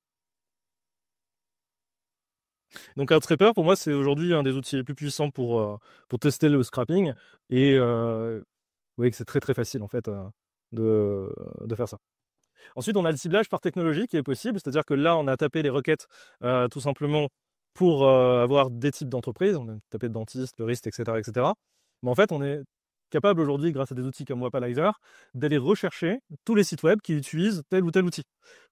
Donc Outscraper, pour moi, c'est aujourd'hui un des outils les plus puissants pour tester le scrapping. Et voyez que c'est très très facile en fait de faire ça. Ensuite, on a le ciblage par technologie qui est possible, c'est-à-dire que là, on a tapé les requêtes tout simplement pour avoir des types d'entreprises, on a tapé dentiste, fleuriste, etc., etc. Mais en fait, on est capable aujourd'hui, grâce à des outils comme Wapalizer, d'aller rechercher tous les sites web qui utilisent tel ou tel outil.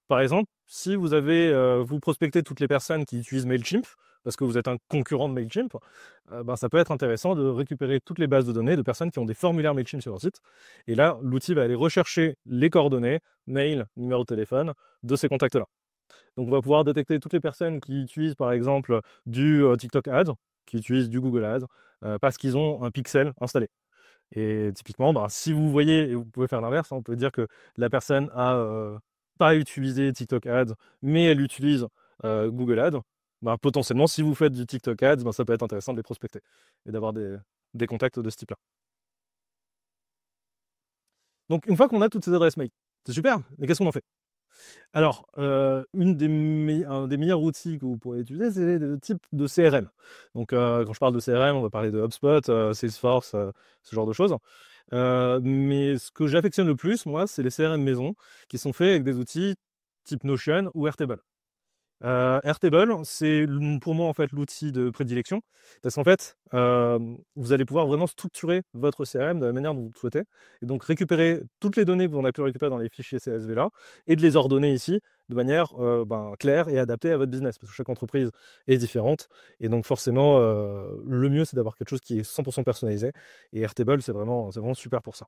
Par exemple, si vous avez, vous prospectez toutes les personnes qui utilisent Mailchimp, parce que vous êtes un concurrent de Mailchimp, ben, ça peut être intéressant de récupérer toutes les bases de données de personnes qui ont des formulaires Mailchimp sur leur site. Et là, l'outil va aller rechercher les coordonnées, mail, numéro de téléphone, de ces contacts-là. Donc, on va pouvoir détecter toutes les personnes qui utilisent, par exemple, du TikTok Ads, qui utilisent du Google Ads, parce qu'ils ont un pixel installé. Et typiquement, bah, si vous voyez, et vous pouvez faire l'inverse, hein, on peut dire que la personne a pas utilisé TikTok Ads, mais elle utilise Google Ads, bah, potentiellement, si vous faites du TikTok Ads, bah, ça peut être intéressant de les prospecter et d'avoir des contacts de ce type-là. Donc, une fois qu'on a toutes ces adresses mail, c'est super, mais qu'est-ce qu'on en fait? Alors, un des meilleurs outils que vous pourrez utiliser, c'est le type de CRM. Donc, quand je parle de CRM, on va parler de HubSpot, Salesforce, ce genre de choses. Mais ce que j'affectionne le plus, moi, c'est les CRM maison qui sont faits avec des outils type Notion ou Airtable. Airtable, c'est pour moi en fait l'outil de prédilection parce qu'en fait, vous allez pouvoir vraiment structurer votre CRM de la manière dont vous le souhaitez et donc récupérer toutes les données que vous avez pu récupérer dans les fichiers CSV là et de les ordonner ici de manière claire et adaptée à votre business parce que chaque entreprise est différente et donc forcément le mieux c'est d'avoir quelque chose qui est 100% personnalisé et Airtable c'est vraiment super pour ça.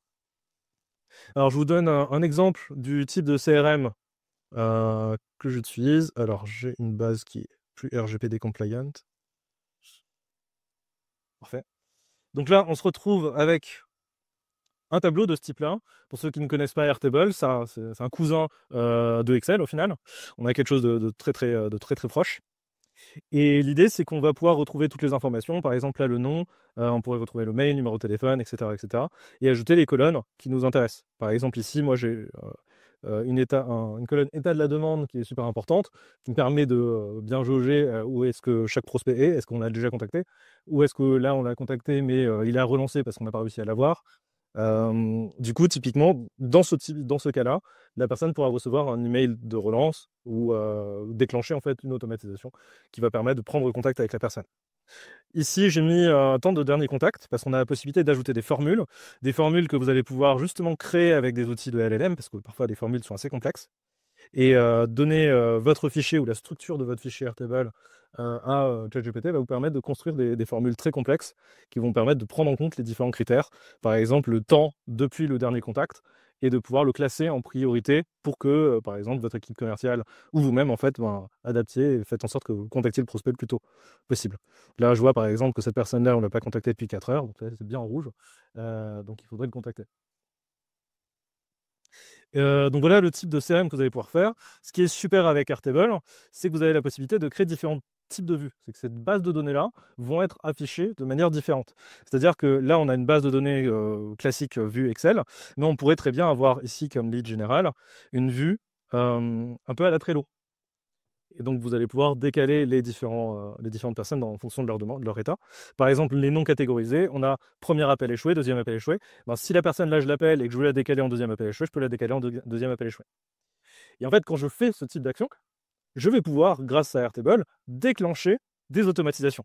Alors je vous donne un exemple du type de CRM que j'utilise. Alors, j'ai une base qui est plus RGPD compliant. Parfait. Donc là, on se retrouve avec un tableau de ce type-là. Pour ceux qui ne connaissent pas Airtable, c'est un cousin de Excel au final. On a quelque chose de très très proche. Et l'idée, c'est qu'on va pouvoir retrouver toutes les informations. Par exemple, là, le nom, on pourrait retrouver le mail, numéro de téléphone, etc., etc. Et ajouter les colonnes qui nous intéressent. Par exemple, ici, moi, j'ai une colonne état de la demande qui est super importante, qui me permet de bien jauger où est-ce que chaque prospect est, est-ce qu'on l'a déjà contacté, ou est-ce que là on l'a contacté mais il a relancé parce qu'on n'a pas réussi à l'avoir. Du coup, typiquement, dans ce cas-là, la personne pourra recevoir un email de relance ou déclencher en fait une automatisation qui va permettre de prendre contact avec la personne. Ici, j'ai mis un temps de dernier contact parce qu'on a la possibilité d'ajouter des formules que vous allez pouvoir justement créer avec des outils de LLM parce que parfois les formules sont assez complexes et donner votre fichier ou la structure de votre fichier Airtable à ChatGPT va vous permettre de construire des formules très complexes qui vont permettre de prendre en compte les différents critères, par exemple le temps depuis le dernier contact et de pouvoir le classer en priorité pour que, par exemple, votre équipe commerciale ou vous-même, en fait, adaptiez et faites en sorte que vous contactiez le prospect le plus tôt possible. Là, je vois, par exemple, que cette personne-là, on ne l'a pas contacté depuis 4 heures, donc là, c'est bien en rouge, donc il faudrait le contacter. Donc voilà le type de CRM que vous allez pouvoir faire. Ce qui est super avec Airtable, c'est que vous avez la possibilité de créer différents types de vues. C'est que cette base de données-là vont être affichées de manière différente. C'est-à-dire que là, on a une base de données classique vue Excel, mais on pourrait très bien avoir ici, comme lead général, une vue un peu à la Trello. Et donc, vous allez pouvoir décaler les différentes personnes en fonction de leur demande, de leur état. Par exemple, les non catégorisés, on a premier appel échoué, deuxième appel échoué. Ben, si la personne, là, je l'appelle et que je veux la décaler en deuxième appel échoué, je peux la décaler en deuxième appel échoué. Et en fait, quand je fais ce type d'action, je vais pouvoir, grâce à Airtable, déclencher des automatisations.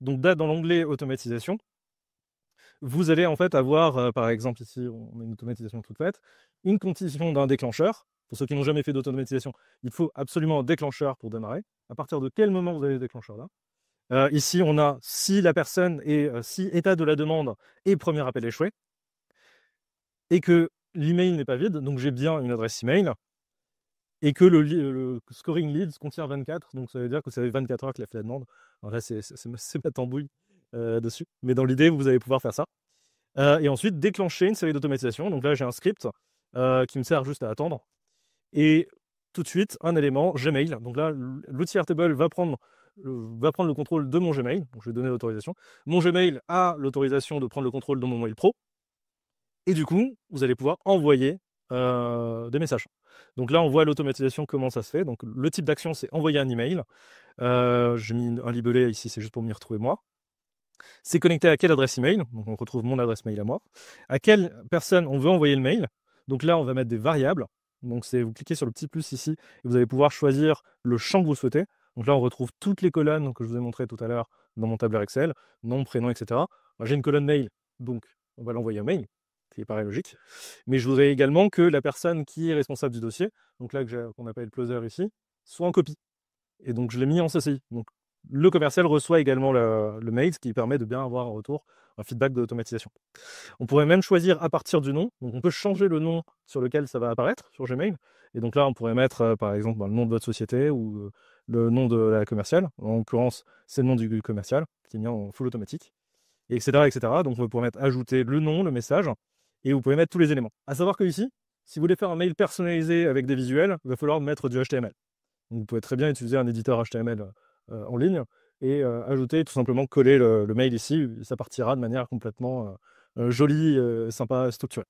Donc, dans l'onglet automatisation, vous allez en fait avoir, par exemple, ici, on a une automatisation toute faite, une condition d'un déclencheur. Pour ceux qui n'ont jamais fait d'automatisation, il faut absolument un déclencheur pour démarrer. À partir de quel moment vous avez le déclencheur là? Ici, on a si la personne est, si état de la demande et premier appel échoué, et que l'email n'est pas vide, donc j'ai bien une adresse email, et que le scoring leads contient 24, donc ça veut dire que ça fait 24 heures qu'il a fait la demande. Alors là, c'est ma tambouille dessus, mais dans l'idée, vous allez pouvoir faire ça. Et ensuite, déclencher une série d'automatisations. Donc là, j'ai un script qui me sert juste à attendre. Et tout de suite, un élément Gmail. Donc là, l'outil Airtable va prendre le contrôle de mon Gmail. Donc je vais donner l'autorisation. Mon Gmail a l'autorisation de prendre le contrôle de mon mail pro. Et du coup, vous allez pouvoir envoyer des messages. Donc là, on voit l'automatisation, comment ça se fait. Donc le type d'action, c'est envoyer un email. J'ai mis un libellé ici, c'est juste pour m'y retrouver moi. c'est connecté à quelle adresse email, donc on retrouve mon adresse mail à moi, à quelle personne on veut envoyer le mail. Donc là, on va mettre des variables. Donc vous cliquez sur le petit plus ici et vous allez pouvoir choisir le champ que vous souhaitez. Donc là, on retrouve toutes les colonnes que je vous ai montrées tout à l'heure dans mon tableur Excel, nom, prénom, etc. Moi, j'ai une colonne mail, donc on va l'envoyer un mail, ce qui paraît logique. Mais je voudrais également que la personne qui est responsable du dossier, donc là qu'on appelle closer ici, soit en copie. Et donc je l'ai mis en CCI. Donc le commercial reçoit également le mail, ce qui permet de bien avoir en retour un feedback d'automatisation. On pourrait même choisir à partir du nom. Donc on peut changer le nom sur lequel ça va apparaître sur Gmail. Et donc là, on pourrait mettre par exemple le nom de votre société ou le nom de la commerciale. En l'occurrence, c'est le nom du commercial qui est mis en full automatique, et etc., etc. Donc vous pouvez mettre ajouter le nom, le message, et vous pouvez mettre tous les éléments. À savoir que ici, si vous voulez faire un mail personnalisé avec des visuels, il va falloir mettre du HTML. Donc vous pouvez très bien utiliser un éditeur HTML en ligne et ajouter, tout simplement coller le mail ici. Ça partira de manière complètement jolie, sympa, structurée.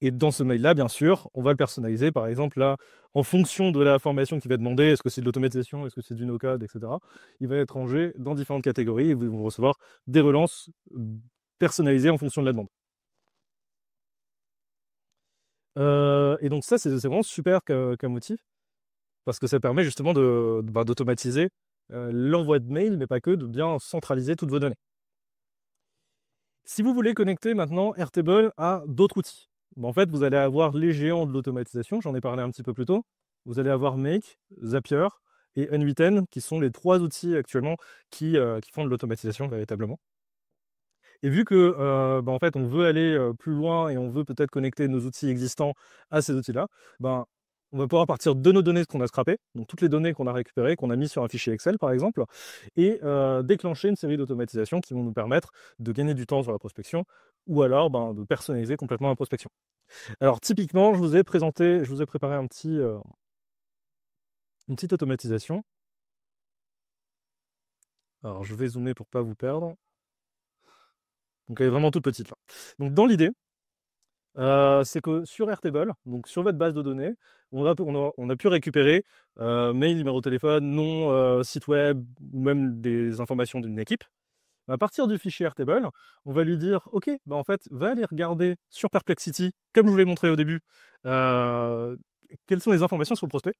Et dans ce mail-là, bien sûr, on va le personnaliser, par exemple, là, en fonction de la formation qui va demander, est-ce que c'est de l'automatisation, est-ce que c'est du no-code, etc. Il va être rangé dans différentes catégories et vous vont recevoir des relances personnalisées en fonction de la demande. Et donc ça, c'est vraiment super comme outil, parce que ça permet justement d'automatiser l'envoi de mail, mais pas que, de bien centraliser toutes vos données. Si vous voulez connecter maintenant Airtable à d'autres outils, en fait, vous allez avoir les géants de l'automatisation, j'en ai parlé un petit peu plus tôt. Vous allez avoir Make, Zapier et N8N, qui sont les 3 outils actuellement qui font de l'automatisation véritablement. Et vu que en fait, on veut aller plus loin et on veut peut-être connecter nos outils existants à ces outils-là, on va pouvoir partir de nos données qu'on a scrappées, donc toutes les données qu'on a récupérées, qu'on a mis sur un fichier Excel par exemple, et déclencher une série d'automatisations qui vont nous permettre de gagner du temps sur la prospection ou alors de personnaliser complètement la prospection. Alors typiquement, je vous ai préparé une petite automatisation. Alors je vais zoomer pour ne pas vous perdre. Donc elle est vraiment toute petite là. Donc dans l'idée, c'est que sur Airtable, donc sur votre base de données, on a pu récupérer mail, numéro de téléphone, nom, site web ou même des informations d'une équipe. À partir du fichier Airtable, on va lui dire ok, en fait, va aller regarder sur Perplexity, comme je vous l'ai montré au début, quelles sont les informations sur le prospect.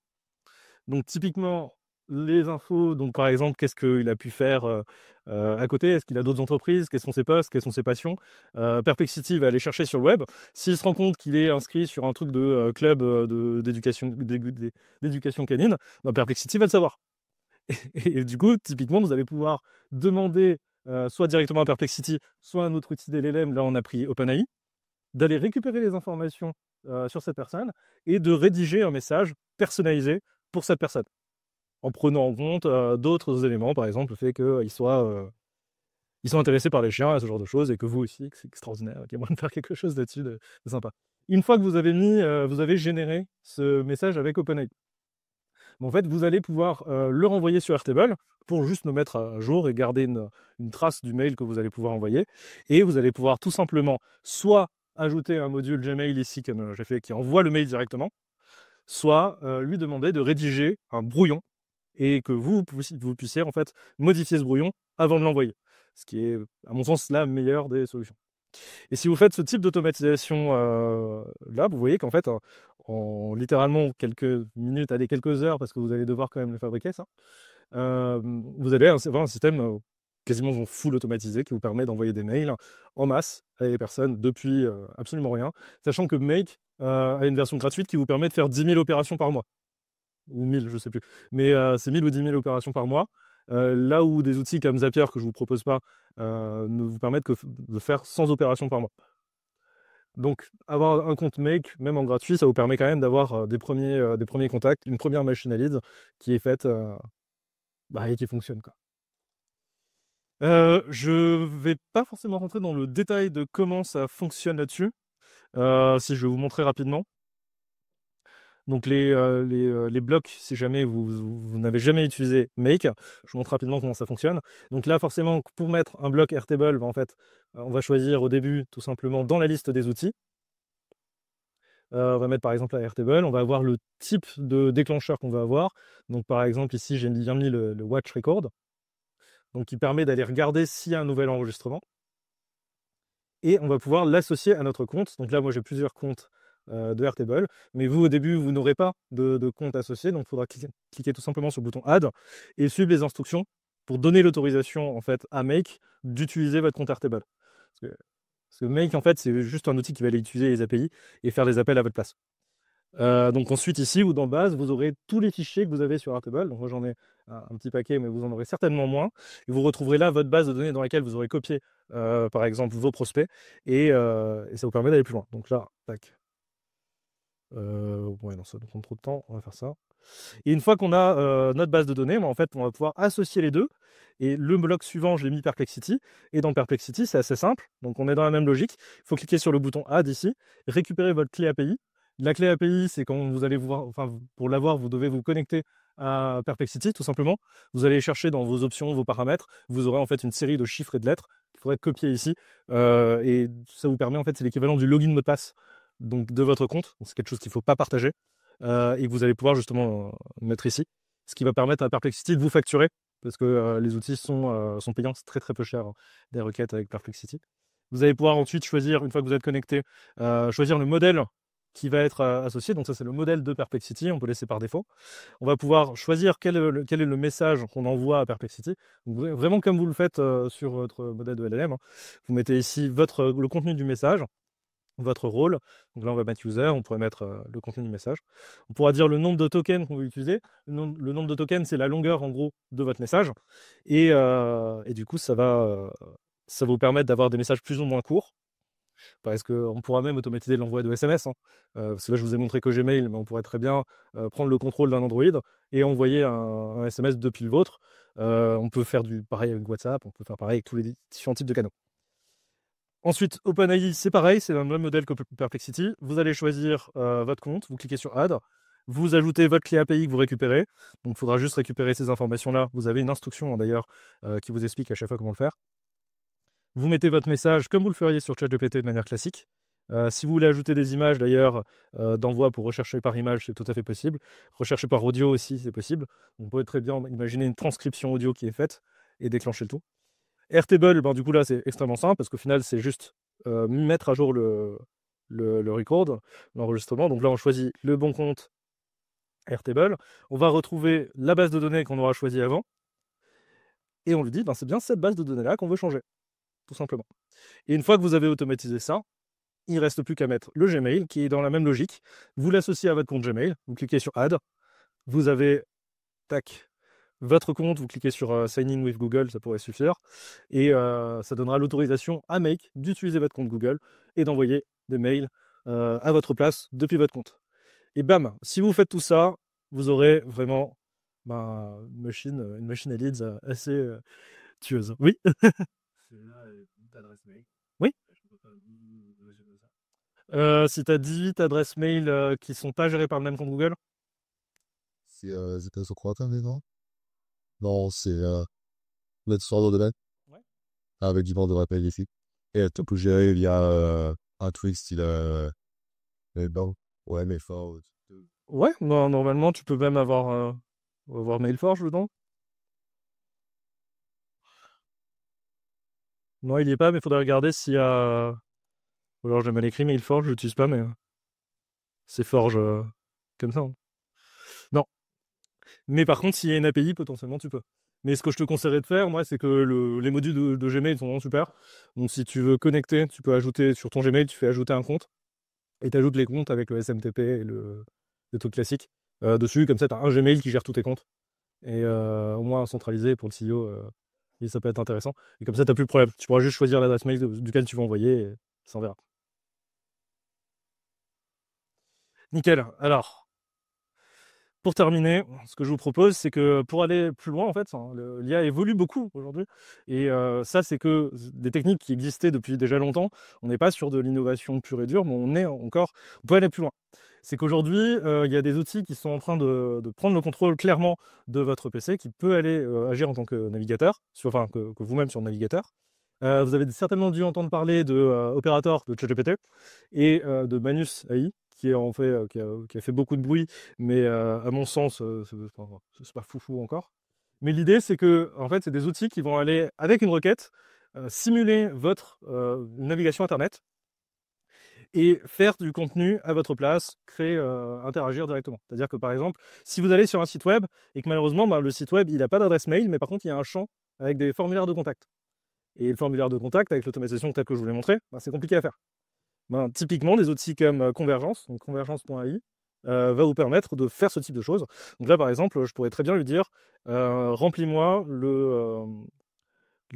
Donc typiquement, les infos, donc par exemple, qu'est-ce qu'il a pu faire à côté, est-ce qu'il a d'autres entreprises, quels sont ses postes, quelles sont ses passions. Perplexity va aller chercher sur le web. S'il se rend compte qu'il est inscrit sur un truc de club d'éducation canine, Perplexity va le savoir. Et du coup, typiquement, vous allez pouvoir demander soit directement à Perplexity, soit à un autre outil d'LLM, là on a pris OpenAI, d'aller récupérer les informations sur cette personne et de rédiger un message personnalisé pour cette personne, en prenant en compte d'autres éléments, par exemple le fait qu'ils soient intéressés par les chiens et ce genre de choses, et que vous aussi, que c'est extraordinaire, qu'il y a moyen de faire quelque chose là-dessus de sympa. Une fois que vous avez généré ce message avec OpenAI, en fait, vous allez pouvoir le renvoyer sur Airtable pour juste nous mettre à jour et garder une trace du mail que vous allez pouvoir envoyer. Et vous allez pouvoir tout simplement soit ajouter un module Gmail ici, comme j'ai fait, qui envoie le mail directement, soit lui demander de rédiger un brouillon et que vous puissiez en fait modifier ce brouillon avant de l'envoyer. Ce qui est, à mon sens, la meilleure des solutions. Et si vous faites ce type d'automatisation là, vous voyez qu'en fait, en littéralement quelques minutes, allez, quelques heures, parce que vous allez devoir quand même le fabriquer, ça, vous allez avoir un système quasiment full automatisé qui vous permet d'envoyer des mails en masse à des personnes depuis absolument rien, sachant que Make a une version gratuite qui vous permet de faire 10 000 opérations par mois. Ou 1000, je ne sais plus. Mais c'est 1000 ou 10 000 opérations par mois. Là où des outils comme Zapier, que je ne vous propose pas, ne vous permettent que de faire 100 opérations par mois. Donc, avoir un compte Make, même en gratuit, ça vous permet quand même d'avoir des premiers contacts, une première machine à leads qui est faite et qui fonctionne, quoi. Je vais pas forcément rentrer dans le détail de comment ça fonctionne là-dessus, si je vais vous montrer rapidement. Donc les blocs, si jamais vous n'avez jamais utilisé Make, je vous montre rapidement comment ça fonctionne. Donc là, forcément, pour mettre un bloc Airtable, en fait, on va choisir au début, tout simplement, dans la liste des outils. On va mettre par exemple à Airtable, on va avoir le type de déclencheur qu'on va avoir. Donc par exemple, ici, j'ai bien mis le Watch Record. donc qui permet d'aller regarder s'il y a un nouvel enregistrement. Et on va pouvoir l'associer à notre compte. Donc là, moi, j'ai plusieurs comptes de Airtable, mais vous, au début, vous n'aurez pas de compte associé, donc il faudra cliquer tout simplement sur le bouton Add et suivre les instructions pour donner l'autorisation en fait à Make d'utiliser votre compte Airtable. Parce que Make, en fait, c'est juste un outil qui va aller utiliser les API et faire des appels à votre place. Donc ensuite, ici, ou dans Base, vous aurez tous les fichiers que vous avez sur Airtable. Donc moi, j'en ai un petit paquet, mais vous en aurez certainement moins. Et vous retrouverez là votre base de données dans laquelle vous aurez copié, par exemple, vos prospects. Et ça vous permet d'aller plus loin. Donc là, tac. Ouais, non, ça nous prend trop de temps. On va faire ça. Et une fois qu'on a notre base de données, en fait, on va pouvoir associer les deux. Et le bloc suivant, je l'ai mis Perplexity. Et dans Perplexity, c'est assez simple. Donc on est dans la même logique. Il faut cliquer sur le bouton Add ici, récupérer votre clé API. La clé API, c'est quand vous allez voir, enfin, pour l'avoir, vous devez vous connecter à Perplexity, tout simplement. Vous allez chercher dans vos options, vos paramètres. Vous aurez en fait une série de chiffres et de lettres qu'il faudrait copier ici. Et ça vous permet, en fait, c'est l'équivalent du login mot de passe donc, de votre compte. C'est quelque chose qu'il ne faut pas partager. Et que vous allez pouvoir justement mettre ici. Ce qui va permettre à Perplexity de vous facturer. Parce que les outils sont payants, c'est très très peu cher, hein, des requêtes avec Perplexity. Vous allez pouvoir ensuite choisir, une fois que vous êtes connecté, choisir le modèle qui va être associé. Donc ça, c'est le modèle de Perplexity, on peut laisser par défaut. On va pouvoir choisir quel est le message qu'on envoie à Perplexity. Donc, vraiment comme vous le faites sur votre modèle de LLM. Hein. Vous mettez ici le contenu du message, votre rôle. Donc là, on va mettre user, on pourrait mettre le contenu du message. On pourra dire le nombre de tokens qu'on veut utiliser. Le nombre de tokens, c'est la longueur, en gros, de votre message. Et du coup, ça va vous permettre d'avoir des messages plus ou moins courts. Parce qu'on pourra même automatiser l'envoi de SMS. Hein. Parce que là, je vous ai montré que Gmail, mais on pourrait très bien prendre le contrôle d'un Android et envoyer un SMS depuis le vôtre. On peut faire du pareil avec WhatsApp, on peut faire pareil avec tous les différents types de canaux. Ensuite, OpenAI, c'est pareil, c'est le même modèle que Perplexity. Vous allez choisir votre compte, vous cliquez sur Add, vous ajoutez votre clé API que vous récupérez. Donc, il faudra juste récupérer ces informations-là. Vous avez une instruction, hein, d'ailleurs, qui vous explique à chaque fois comment le faire. Vous mettez votre message comme vous le feriez sur ChatGPT de manière classique. Si vous voulez ajouter des images, d'ailleurs, d'envoi pour rechercher par image, c'est tout à fait possible. Rechercher par audio aussi, c'est possible. On peut très bien imaginer une transcription audio qui est faite et déclencher le tout. Airtable, ben, du coup là c'est extrêmement simple parce qu'au final c'est juste mettre à jour le record, l'enregistrement. Donc là on choisit le bon compte Airtable. On va retrouver la base de données qu'on aura choisie avant. Et on lui dit, ben, c'est bien cette base de données là qu'on veut changer, tout simplement. Et une fois que vous avez automatisé ça, il ne reste plus qu'à mettre le Gmail qui est dans la même logique. Vous l'associez à votre compte Gmail, vous cliquez sur Add, vous avez, tac, votre compte, vous cliquez sur Sign in with Google, ça pourrait suffire, et ça donnera l'autorisation à Make d'utiliser votre compte Google et d'envoyer des mails à votre place depuis votre compte. Et bam, si vous faites tout ça, vous aurez vraiment une machine à leads assez tueuse. Oui. C'est là, t'adresse mail. Oui. Je peux pas Si tu as 18 adresses mail qui ne sont pas gérées par le même compte Google, C'était sur quoi comme non? Non, c'est mettre sur ordre de mail. Ouais. Avec du monde de rappel ici. Et tu peux gérer via un truc style Mailbound. Ouais, mais fort. ouais, normalement tu peux même avoir Mailforge dedans. Non, il n'y est pas, mais il faudrait regarder s'il y a. Ou alors j'ai mal écrit Mailforge, je l'utilise pas, mais c'est Forge comme ça. Hein. Non. Mais par contre, s'il y a une API, potentiellement tu peux. Mais ce que je te conseillerais de faire, moi, c'est que les modules de Gmail sont vraiment super. Donc si tu veux connecter, tu peux ajouter sur ton Gmail, tu fais ajouter un compte. Et tu ajoutes les comptes avec le SMTP et le truc classique dessus. Comme ça, tu as un Gmail qui gère tous tes comptes. Et au moins centralisé pour le CEO. Et ça peut être intéressant. Et comme ça, tu n'as plus de problème. Tu pourras juste choisir l'adresse mail duquel tu veux envoyer et ça enverra. Nickel. Alors, pour terminer, ce que je vous propose, c'est que pour aller plus loin, en fait, hein, l'IA évolue beaucoup aujourd'hui. Et ça, c'est que des techniques qui existaient depuis déjà longtemps. On n'est pas sur de l'innovation pure et dure, mais on peut aller plus loin. C'est qu'aujourd'hui, il y a des outils qui sont en train de prendre le contrôle clairement de votre PC, qui peut aller agir en tant que navigateur, enfin que vous-même sur le navigateur. Vous avez certainement dû entendre parler de Operator de ChatGPT et de Manus AI, qui a fait beaucoup de bruit, mais à mon sens, c'est pas foufou encore. Mais l'idée, c'est que, en fait, c'est des outils qui vont aller, avec une requête, simuler votre navigation Internet et faire du contenu à votre place, créer, interagir directement. C'est-à-dire que, par exemple, si vous allez sur un site web et que malheureusement, le site web, il n'a pas d'adresse mail, mais par contre, il y a un champ avec des formulaires de contact. Et le formulaire de contact, avec l'automatisation telle que je vous l'ai montré, c'est compliqué à faire. Typiquement, des outils comme Convergence, donc convergence.ai, va vous permettre de faire ce type de choses. Donc là, par exemple, je pourrais très bien lui dire, remplis-moi le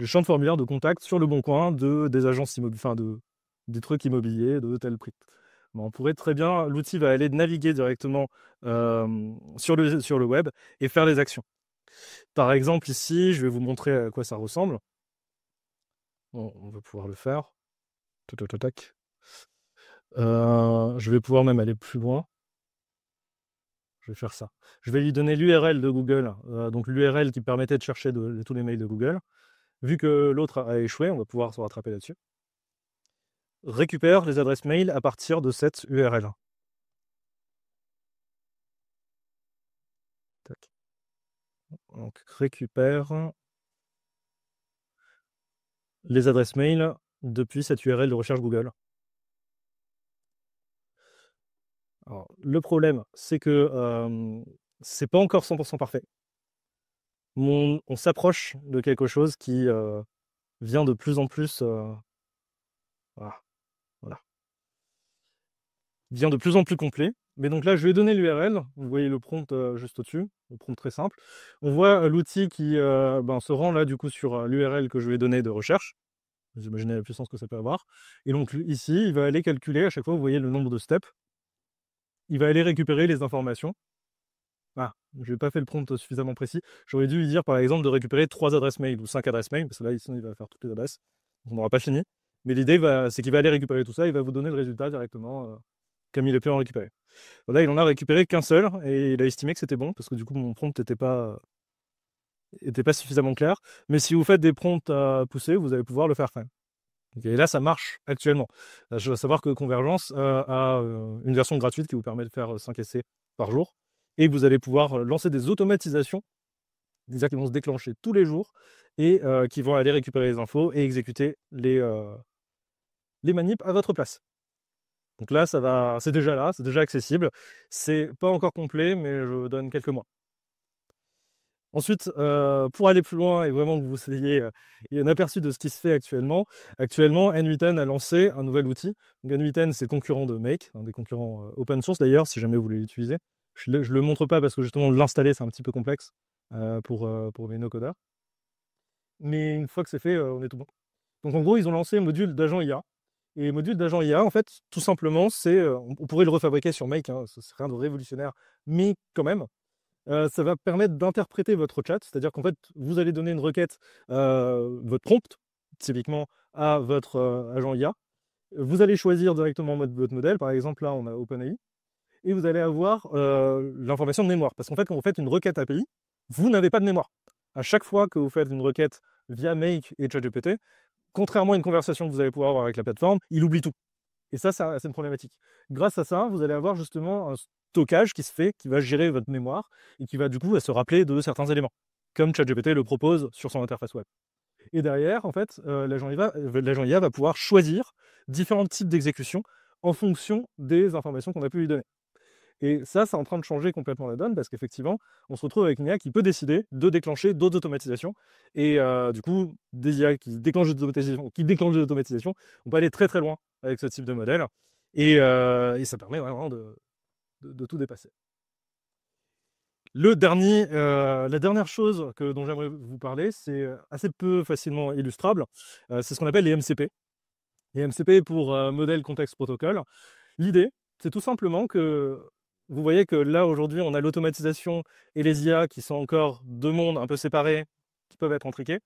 champ de formulaire de contact sur le bon coin des agences immobilières, enfin des trucs immobiliers de tel prix. On pourrait très bien, l'outil va aller naviguer directement sur le web et faire les actions. Par exemple, ici, je vais vous montrer à quoi ça ressemble. Bon, on va pouvoir le faire. Tac. Je vais pouvoir même aller plus loin. Je vais faire ça. Je vais lui donner l'URL de Google, donc l'URL qui permettait de chercher tous les mails de Google. Vu que l'autre a échoué, on va pouvoir se rattraper là-dessus. Récupère les adresses mail à partir de cette URL. Tac. Donc récupère les adresses mail depuis cette URL de recherche Google. Alors, le problème, c'est que c'est pas encore 100% parfait. On s'approche de quelque chose qui vient de plus en plus... voilà. Vient de plus en plus complet. Mais donc là, je vais donner l'URL. Vous voyez le prompt juste au-dessus, le prompt très simple. On voit l'outil qui se rend là du coup sur l'URL que je lui ai donné de recherche. Vous imaginez la puissance que ça peut avoir. Et donc ici, il va aller calculer à chaque fois, vous voyez le nombre de steps. Il va aller récupérer les informations. Je n'ai pas fait le prompt suffisamment précis. J'aurais dû lui dire par exemple de récupérer 3 adresses mail ou 5 adresses mail, parce que là, ici, il va faire toutes les adresses. On n'aura pas fini. Mais l'idée, c'est qu'il va aller récupérer tout ça, il va vous donner le résultat directement comme il a pu en récupérer. Là, il en a récupéré qu'un seul, et il a estimé que c'était bon, parce que du coup, mon prompt n'était pas suffisamment clair. Mais si vous faites des prompts à pousser, vous allez pouvoir le faire quand même. Et là, ça marche actuellement. Je dois savoir que Convergence a une version gratuite qui vous permet de faire 5 essais par jour. Et vous allez pouvoir lancer des automatisations, c'est-à-dire qui vont se déclencher tous les jours et qui vont aller récupérer les infos et exécuter les manips à votre place. Donc là, c'est déjà là, c'est déjà accessible. C'est pas encore complet, mais je donne quelques mois. Ensuite, pour aller plus loin et vraiment que vous ayez un aperçu de ce qui se fait actuellement, n8n a lancé un nouvel outil. Donc n8n, c'est le concurrent de Make, un des concurrents open source d'ailleurs, si jamais vous voulez l'utiliser. Je ne le montre pas parce que justement l'installer, c'est un petit peu complexe pour les no-coders. Mais une fois que c'est fait, on est tout bon. Donc en gros, ils ont lancé un module d'agent IA. Et module d'agent IA, en fait, tout simplement, on pourrait le refabriquer sur Make, hein, c'est rien de révolutionnaire, mais quand même, ça va permettre d'interpréter votre chat, c'est-à-dire qu'en fait, vous allez donner une requête, votre prompt, typiquement, à votre agent IA. Vous allez choisir directement votre modèle, par exemple, là, on a OpenAI, et vous allez avoir l'information de mémoire. Parce qu'en fait, quand vous faites une requête API, vous n'avez pas de mémoire. À chaque fois que vous faites une requête via Make et ChatGPT, contrairement à une conversation que vous allez pouvoir avoir avec la plateforme, il oublie tout. Et ça, c'est une problématique. Grâce à ça, vous allez avoir justement un stockage qui se fait, qui va gérer votre mémoire et qui va du coup se rappeler de certains éléments, comme ChatGPT le propose sur son interface web. Et derrière, en fait, l'agent IA va pouvoir choisir différents types d'exécution en fonction des informations qu'on a pu lui donner. Et ça, c'est en train de changer complètement la donne parce qu'effectivement, on se retrouve avec une IA qui peut décider de déclencher d'autres automatisations. Et du coup, des IA qui déclenchent des automatisations, on peut aller très très loin avec ce type de modèle. Et ça permet vraiment de tout dépasser. La dernière chose dont j'aimerais vous parler, c'est assez peu facilement illustrable. C'est ce qu'on appelle les MCP. Les MCP pour Model Context Protocol. L'idée, c'est tout simplement que vous voyez que là, aujourd'hui, on a l'automatisation et les IA qui sont encore deux mondes un peu séparés, qui peuvent être intriqués.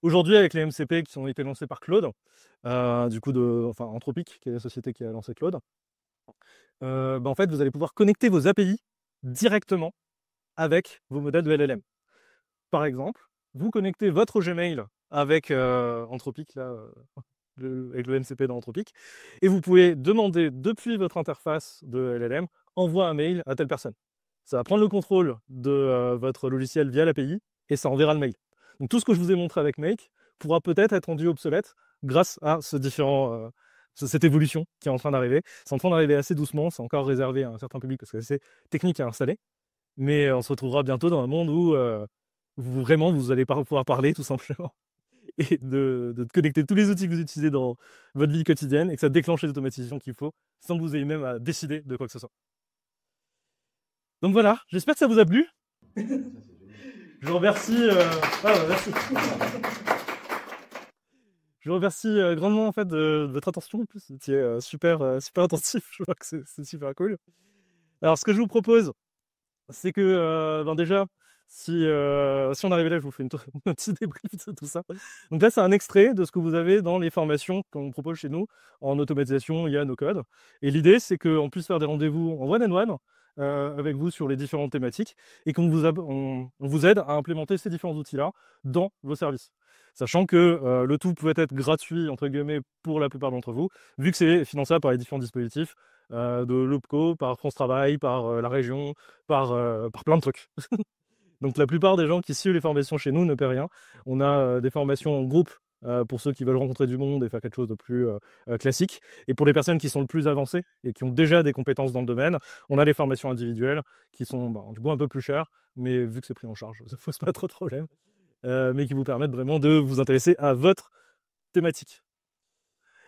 Aujourd'hui, avec les MCP qui ont été lancés par Claude, Anthropic, qui est la société qui a lancé Claude, en fait, vous allez pouvoir connecter vos API directement avec vos modèles de LLM. Par exemple, vous connectez votre Gmail avec Anthropic, là, avec le MCP d'Anthropic, et vous pouvez demander depuis votre interface de LLM, envoie un mail à telle personne. Ça va prendre le contrôle de votre logiciel via l'API, et ça enverra le mail. Donc tout ce que je vous ai montré avec Make pourra peut-être être rendu obsolète grâce à cette évolution qui est en train d'arriver. C'est en train d'arriver assez doucement, c'est encore réservé à un certain public parce que c'est technique à installer. Mais on se retrouvera bientôt dans un monde où vous allez pouvoir parler tout simplement et de connecter tous les outils que vous utilisez dans votre vie quotidienne et que ça déclenche les automatisations qu'il faut sans que vous ayez même à décider de quoi que ce soit. Donc voilà, j'espère que ça vous a plu. Je vous remercie. Merci. Je vous remercie grandement en fait de votre attention. En plus, c'était super attentif. Je vois que c'est super cool. Alors, ce que je vous propose, c'est que déjà, si on arrive là, je vous fais un petit débrief de tout ça. Donc là, c'est un extrait de ce que vous avez dans les formations qu'on propose chez nous en automatisation IA no code. Et l'idée, c'est qu'on puisse faire des rendez-vous en one-on-one avec vous sur les différentes thématiques et qu'on on vous aide à implémenter ces différents outils-là dans vos services. Sachant que le tout peut être gratuit, entre guillemets, pour la plupart d'entre vous, vu que c'est finançable par les différents dispositifs de l'OPCO, par France Travail, par la région, par plein de trucs. Donc la plupart des gens qui suivent les formations chez nous ne paient rien. On a des formations en groupe pour ceux qui veulent rencontrer du monde et faire quelque chose de plus classique. Et pour les personnes qui sont le plus avancées et qui ont déjà des compétences dans le domaine, on a les formations individuelles qui sont du coup un peu plus chères, mais vu que c'est pris en charge, ça ne pose pas trop de problème, mais qui vous permettent vraiment de vous intéresser à votre thématique.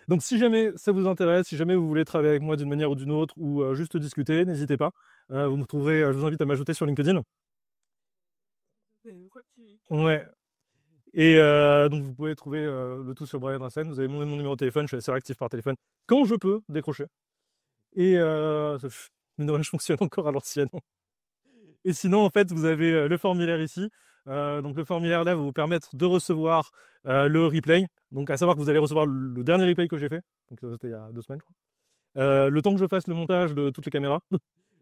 Donc si jamais ça vous intéresse, si jamais vous voulez travailler avec moi d'une manière ou d'une autre, ou juste discuter, n'hésitez pas. Vous me trouverez, je vous invite à m'ajouter sur LinkedIn. Ouais. Et donc vous pouvez trouver le tout sur Brian Rassen. Vous avez mon numéro de téléphone, je suis assez réactif par téléphone quand je peux décrocher. Et je fonctionne encore à l'ancienne. Et sinon, en fait, vous avez le formulaire ici. Donc le formulaire là va vous permettre de recevoir le replay. Donc à savoir que vous allez recevoir le dernier replay que j'ai fait. Donc c'était il y a 2 semaines, je crois. Le temps que je fasse le montage de toutes les caméras,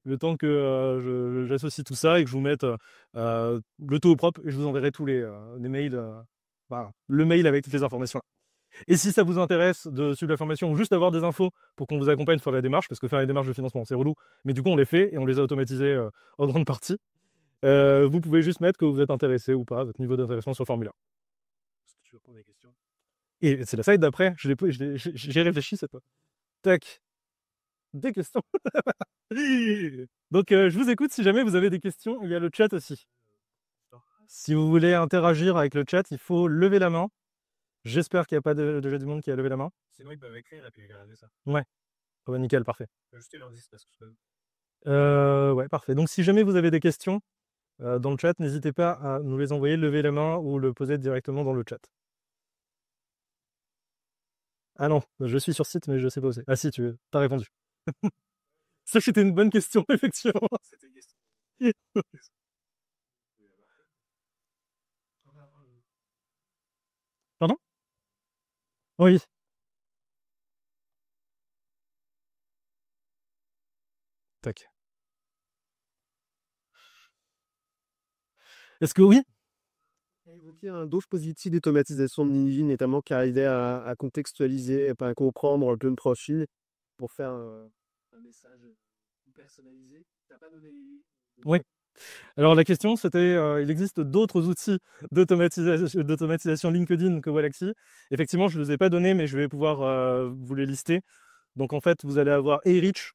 le temps que j'associe tout ça et que je vous mette le tout au propre, et je vous enverrai tous les mails, le mail avec toutes les informations. Et si ça vous intéresse de suivre la formation ou juste avoir des infos pour qu'on vous accompagne sur la démarche, parce que faire les démarches de financement c'est relou, mais du coup on les fait et on les a automatisées en grande partie, vous pouvez juste mettre que vous êtes intéressé ou pas, votre niveau d'intéressement sur le formulaire. Est-ce que tu veux prendre des questions? Et c'est la slide d'après, j'ai réfléchi cette fois. Tac. Des questions. Donc je vous écoute si jamais vous avez des questions, il y a le chat aussi. Si vous voulez interagir avec le chat, il faut lever la main. J'espère qu'il n'y a pas déjà du monde qui a levé la main. Sinon, ils peuvent écrire et puis regarder ça. Ouais. Oh, bah, nickel, parfait. Ajouter leur liste parce que Ouais, parfait. Donc si jamais vous avez des questions dans le chat, n'hésitez pas à nous les envoyer, lever la main ou le poser directement dans le chat. Ah non, je suis sur site, mais je sais pas où c'est. Ah si, t'as répondu. Ça, c'était une bonne question, effectivement. c'était une question. Pardon? Oui. Tac. Est-ce que oui? Évoquer un dispositif d'automatisation de LinkedIn, notamment qui arrivait à contextualiser, à comprendre un peu le profil pour faire un message personnalisé. T'as pas donné Oui. Alors la question c'était, il existe d'autres outils d'automatisation LinkedIn que Wallaxy. Effectivement, je ne les ai pas donnés, mais je vais pouvoir vous les lister. Donc en fait, vous allez avoir Ahrich,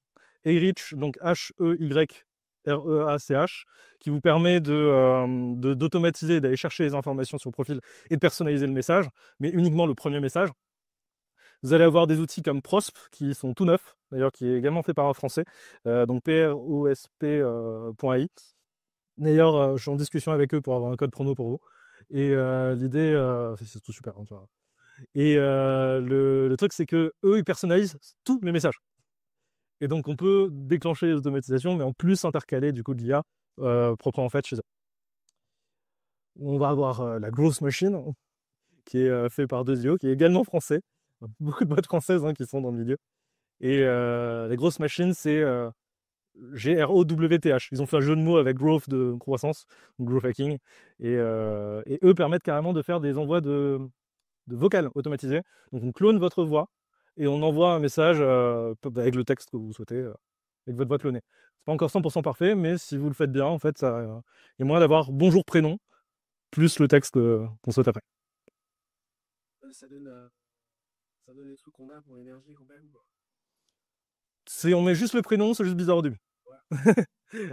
donc H-E-Y-R-E-A-C-H, qui vous permet d'automatiser, d'aller chercher les informations sur le profil et de personnaliser le message, mais uniquement le premier message. Vous allez avoir des outils comme Prosp, qui sont tout neufs, d'ailleurs, qui est également fait par un Français, donc prosp.ai. D'ailleurs, je suis en discussion avec eux pour avoir un code promo pour vous. Et l'idée, c'est tout super, hein, tu vois. Et le truc, c'est que eux, ils personnalisent tous les messages. Et donc, on peut déclencher les automatisations, mais en plus intercaler du coup de l'IA proprement faite chez eux. On va avoir la Growth Machine, qui est fait par Dezio, qui est également français. Beaucoup de boîtes françaises qui sont dans le milieu. Et la Growth Machine, c'est GROWTH. Ils ont fait un jeu de mots avec growth de croissance, growth hacking. Et eux permettent carrément de faire des envois de vocales automatisés. Donc on clone votre voix et on envoie un message avec le texte que vous souhaitez, avec votre voix clonée. C'est pas encore 100% parfait, mais si vous le faites bien, en fait, il y a moyen d'avoir bonjour prénom plus le texte qu'on souhaite après. Ça donne les trucs qu'on a pour l'énergie quand même, quoi. On met juste le prénom, c'est juste bizarre au début.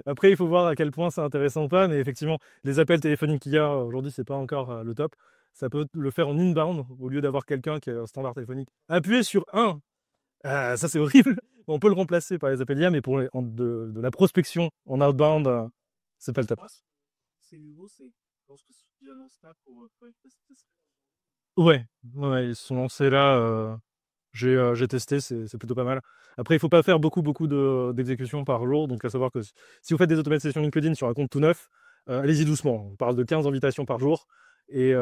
Après, il faut voir à quel point c'est intéressant ou pas, mais effectivement, les appels téléphoniques qu'il y a aujourd'hui, c'est pas encore le top. Ça peut le faire en inbound, au lieu d'avoir quelqu'un qui a un standard téléphonique. Appuyez sur 1. Ça, c'est horrible. On peut le remplacer par les appels IA, mais pour de la prospection en outbound, c'est pas le top. C'est nouveau, je pense que c'est bien lancé là pour Ouais, ils se sont lancés là. J'ai testé, c'est plutôt pas mal. Après, il faut pas faire beaucoup d'exécutions par jour. Donc, à savoir que si vous faites des automatisations LinkedIn sur un compte tout neuf, allez-y doucement. On parle de 15 invitations par jour. Et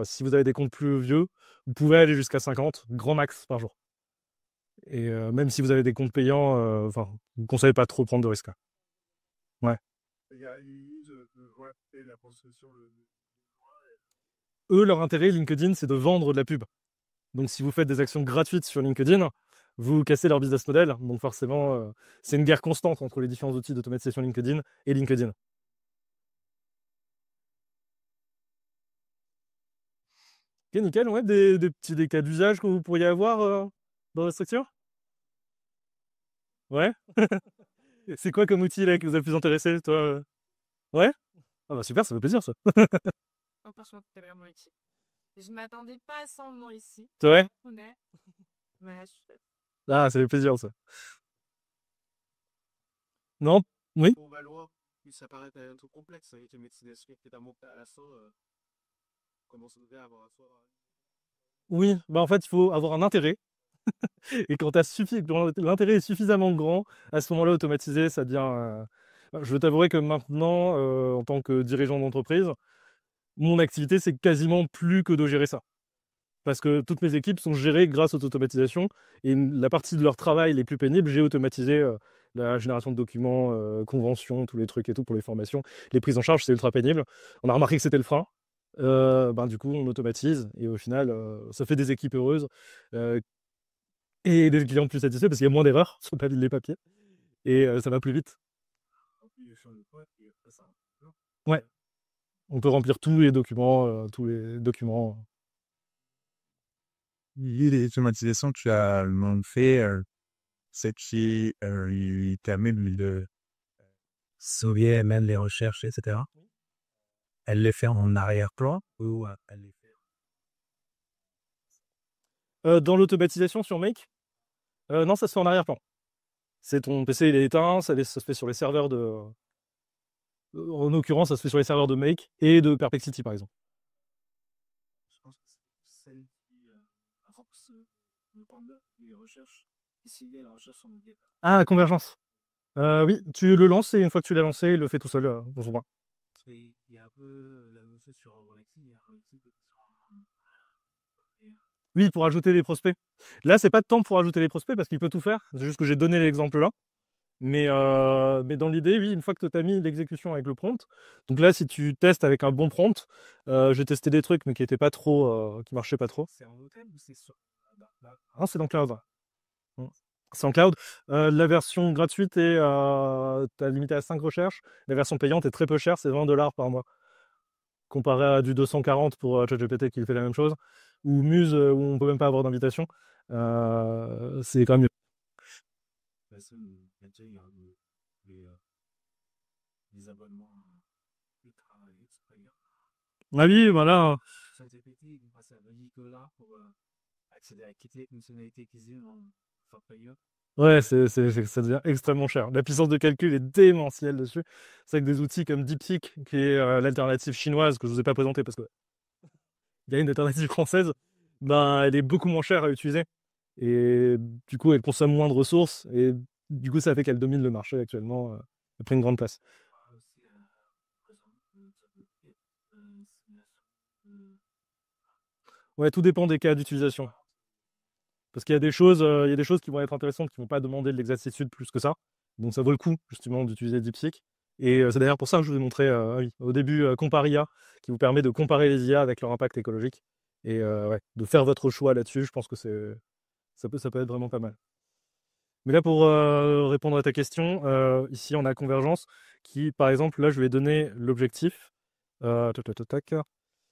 si vous avez des comptes plus vieux, vous pouvez aller jusqu'à 50, grand max par jour. Et même si vous avez des comptes payants, je ne vous conseille pas trop prendre de risques. Ouais. Il y a eu la construction. Eux, leur intérêt, LinkedIn, c'est de vendre de la pub. Donc, si vous faites des actions gratuites sur LinkedIn, vous cassez leur business model. Donc, forcément, c'est une guerre constante entre les différents outils d'automatisation LinkedIn et LinkedIn. Ok, nickel. Ouais, des cas d'usage que vous pourriez avoir dans votre structure? Ouais. C'est quoi comme outil là qui vous a le plus intéressé, toi? Ouais? Ah bah super, ça fait plaisir ça. Oh, franchement, c'était vraiment utile. Je m'attendais pas à ça en venant ici. C'est vrai? Honnête. Mais Ah, ça fait plaisir ça. Non? Oui? Pour Valois, ça paraît un truc complexe avec les médecinations qui est à monter à la fin. Comment ça devait avoir à soi. Oui, bah en fait, il faut avoir un intérêt. Et quand l'intérêt est suffisamment grand, à ce moment-là, automatiser, ça devient. Je veux t'avouer que maintenant, en tant que dirigeant d'entreprise, mon activité, c'est quasiment plus que de gérer ça. Parce que toutes mes équipes sont gérées grâce aux automatisations. Et la partie de leur travail les plus pénibles, j'ai automatisé la génération de documents, conventions, tous les trucs et tout pour les formations. Les prises en charge, c'est ultra pénible. On a remarqué que c'était le frein. Du coup, on automatise et au final, ça fait des équipes heureuses et des clients plus satisfaits parce qu'il y a moins d'erreurs sur les papiers et ça va plus vite. Ouais, on peut remplir tous les documents, Les automatisations que tu as fait, c'est qui il termine de sauver même les recherches, etc. Elle les fait en arrière-plan ou elle les fait Dans l'automatisation sur Make, non, ça se fait en arrière-plan. C'est ton PC, il est éteint, ça se fait sur les serveurs de. En l'occurrence, ça se fait sur les serveurs de Make et de Perplexity, par exemple. Je pense que c'est celle qui avance les recherches. Ici, la recherche en anglais. Ah, Convergence. Oui, tu le lances et une fois que tu l'as lancé, il le fait tout seul dans son coin. Il y a un peu la même chose sur Alexis. Oui, pour ajouter des prospects. Là, c'est pas de temps pour ajouter les prospects parce qu'il peut tout faire. C'est juste que j'ai donné l'exemple là. Mais dans l'idée, oui, une fois que tu as mis l'exécution avec le prompt, donc là, si tu testes avec un bon prompt, j'ai testé des trucs, mais qui étaient pas trop, qui marchaient pas trop. C'est en hôtel ou c'est sur. Ah, c'est dans Cloud. C'est en Cloud. La version gratuite est t'as limité à 5 recherches. La version payante est très peu chère, c'est 20 $ par mois. Comparé à du 240 pour ChatGPT qui fait la même chose. Ou Muse, où on peut même pas avoir d'invitation. C'est quand même mieux. Les abonnements ultra. Ah oui, voilà. ChatGPT, il passe à 20 $ pour accéder à toutes les fonctionnalités qu'ils ont en payant. Ouais, ça devient extrêmement cher. La puissance de calcul est démentielle dessus. C'est avec des outils comme DeepSeek, qui est l'alternative chinoise que je vous ai pas présentée parce qu'il y a une alternative française, elle est beaucoup moins chère à utiliser. Et du coup, elle consomme moins de ressources. Et du coup, ça fait qu'elle domine le marché actuellement. Elle prend une grande place. Ouais, tout dépend des cas d'utilisation. Parce qu'il y a des choses qui vont être intéressantes qui ne vont pas demander de l'exactitude plus que ça. Donc ça vaut le coup justement d'utiliser DeepSeek. Et c'est d'ailleurs pour ça que je vous ai montré au début Comparia, qui vous permet de comparer les IA avec leur impact écologique. Et de faire votre choix là-dessus, je pense que ça peut être vraiment pas mal. Mais là, pour répondre à ta question, ici on a Convergence qui, par exemple, là je lui ai donné l'objectif Tac.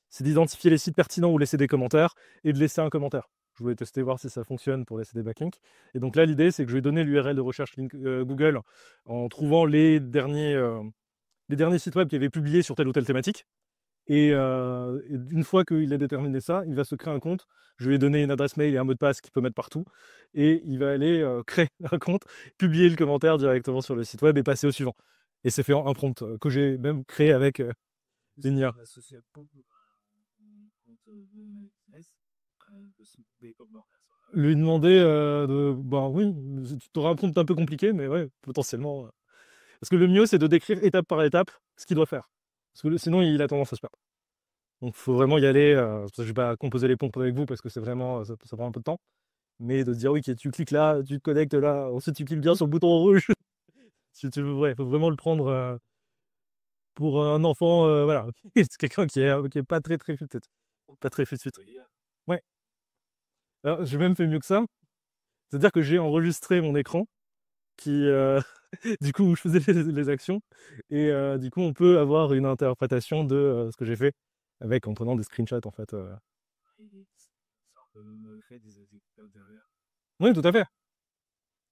C'est d'identifier les sites pertinents où laisser des commentaires et de laisser un commentaire. Je voulais tester voir si ça fonctionne pour laisser des backlinks. Et donc là, l'idée, c'est que je vais donner l'URL de recherche Google en trouvant les derniers sites web qui avaient publié sur telle ou telle thématique. Et une fois qu'il a déterminé ça, il va se créer un compte. Je vais lui donner une adresse mail et un mot de passe qu'il peut mettre partout. Et il va aller créer un compte, publier le commentaire directement sur le site web et passer au suivant. Et c'est fait en un prompt que j'ai même créé avec Linia. Lui demander oui, tu auras un prompt un peu compliqué, mais ouais, potentiellement. Parce que le mieux, c'est de décrire étape par étape ce qu'il doit faire. Parce que sinon, il a tendance à se perdre. Donc, il faut vraiment y aller. Je ne vais pas composer les pompes avec vous parce que c'est vraiment, ça prend un peu de temps. Mais de dire, oui, tu cliques là, tu te connectes là, ensuite tu cliques bien sur le bouton rouge. Si tu veux, ouais, faut vraiment le prendre pour un enfant, voilà. C'est quelqu'un qui est pas très très fit. Pas très fit. Ouais. Alors, j'ai même fait mieux que ça. C'est-à-dire que j'ai enregistré mon écran qui, du coup, où je faisais les actions. Et du coup, on peut avoir une interprétation de ce que j'ai fait en prenant des screenshots, en fait. Oui, tout à fait.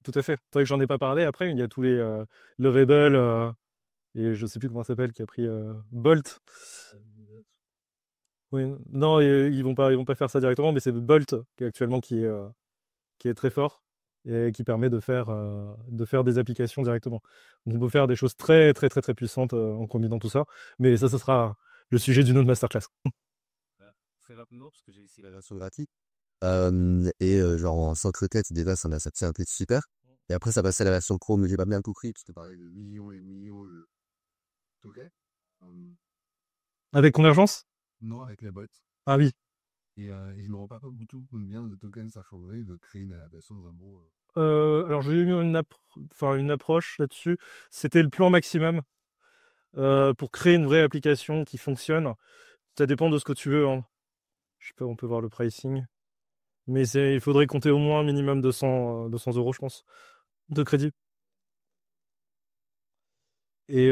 Tout à fait. C'est vrai que j'en ai pas parlé après. Il y a tous les Lovable et je sais plus comment ça s'appelle qui a pris Bolt. Oui, non, ils vont pas faire ça directement, mais c'est Bolt qui actuellement qui est très fort et qui permet de faire des applications directement. Donc, on peut faire des choses très très très très puissantes en combinant tout ça. Mais ça, ce sera le sujet d'une autre masterclass. Très rapidement, parce que j'ai ici la version gratuite. Genre en 5 requêtes, déjà, ça tient un peu super. Et après, ça passait à la version Pro, mais j'ai pas bien compris, parce que pareil, de millions et millions de tokens. Avec Convergence? Non, avec les bots. Ah oui. Et je me rends pas compte du tout combien de tokens ça changerait de créer une version vraiment. Alors j'ai eu une approche là-dessus. C'était le plan maximum pour créer une vraie application qui fonctionne. Ça dépend de ce que tu veux, hein. Je sais pas, on peut voir le pricing. Mais il faudrait compter au moins un minimum de 200 euros, je pense, de crédit. Et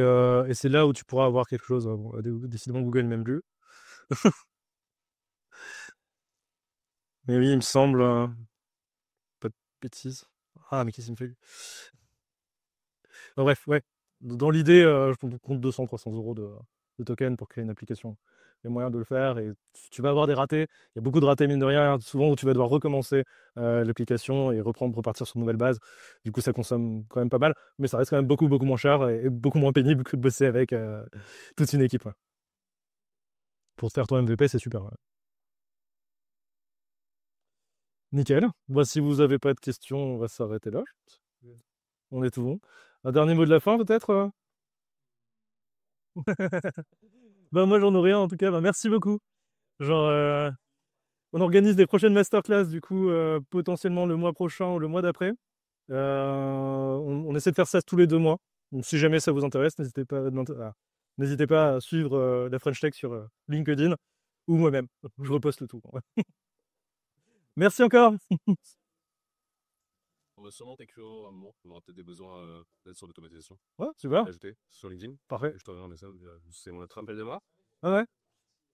c'est là où tu pourras avoir quelque chose. Bon, décidément, Google m'aime plus. Mais oui, il me semble. Pas de bêtises. Ah, mais qu'est-ce qu'il me fait, lui? Bon, bref, ouais. Dans l'idée, je compte 200-300 euros de token pour créer une application. Il y a moyen de le faire et tu vas avoir des ratés. Il y a beaucoup de ratés, mine de rien, hein, souvent où tu vas devoir recommencer l'application et repartir sur une nouvelle base. Du coup, ça consomme quand même pas mal, mais ça reste quand même beaucoup, beaucoup moins cher et beaucoup moins pénible que de bosser avec toute une équipe. Ouais. Pour te faire ton MVP, c'est super. Ouais. Nickel. Bah, si vous n'avez pas de questions, on va s'arrêter là. On est tout bon. Un dernier mot de la fin, peut-être? Bah, moi, j'en aurais un en tout cas. Bah, merci beaucoup. Genre, on organise des prochaines masterclass, du coup, potentiellement le mois prochain ou le mois d'après. On essaie de faire ça tous les 2 mois. Donc, si jamais ça vous intéresse, n'hésitez pas à suivre la French Tech sur LinkedIn ou moi-même. Je reposte le tout. Merci encore. On va sûrement t'écrire un moment. On aura peut-être des besoins d'aide sur l'automatisation. Ouais, super. Ajouter sur LinkedIn. Parfait. Et je t'enverrai un message. C'est mon autre appel de moi. Ah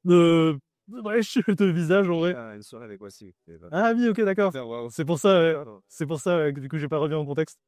ouais. Ouais, je te visage en vrai. Une soirée avec Wassim. Ah oui, ok, d'accord. Wow. C'est pour ça, ouais. C'est pour ça que du coup j'ai pas remis en contexte.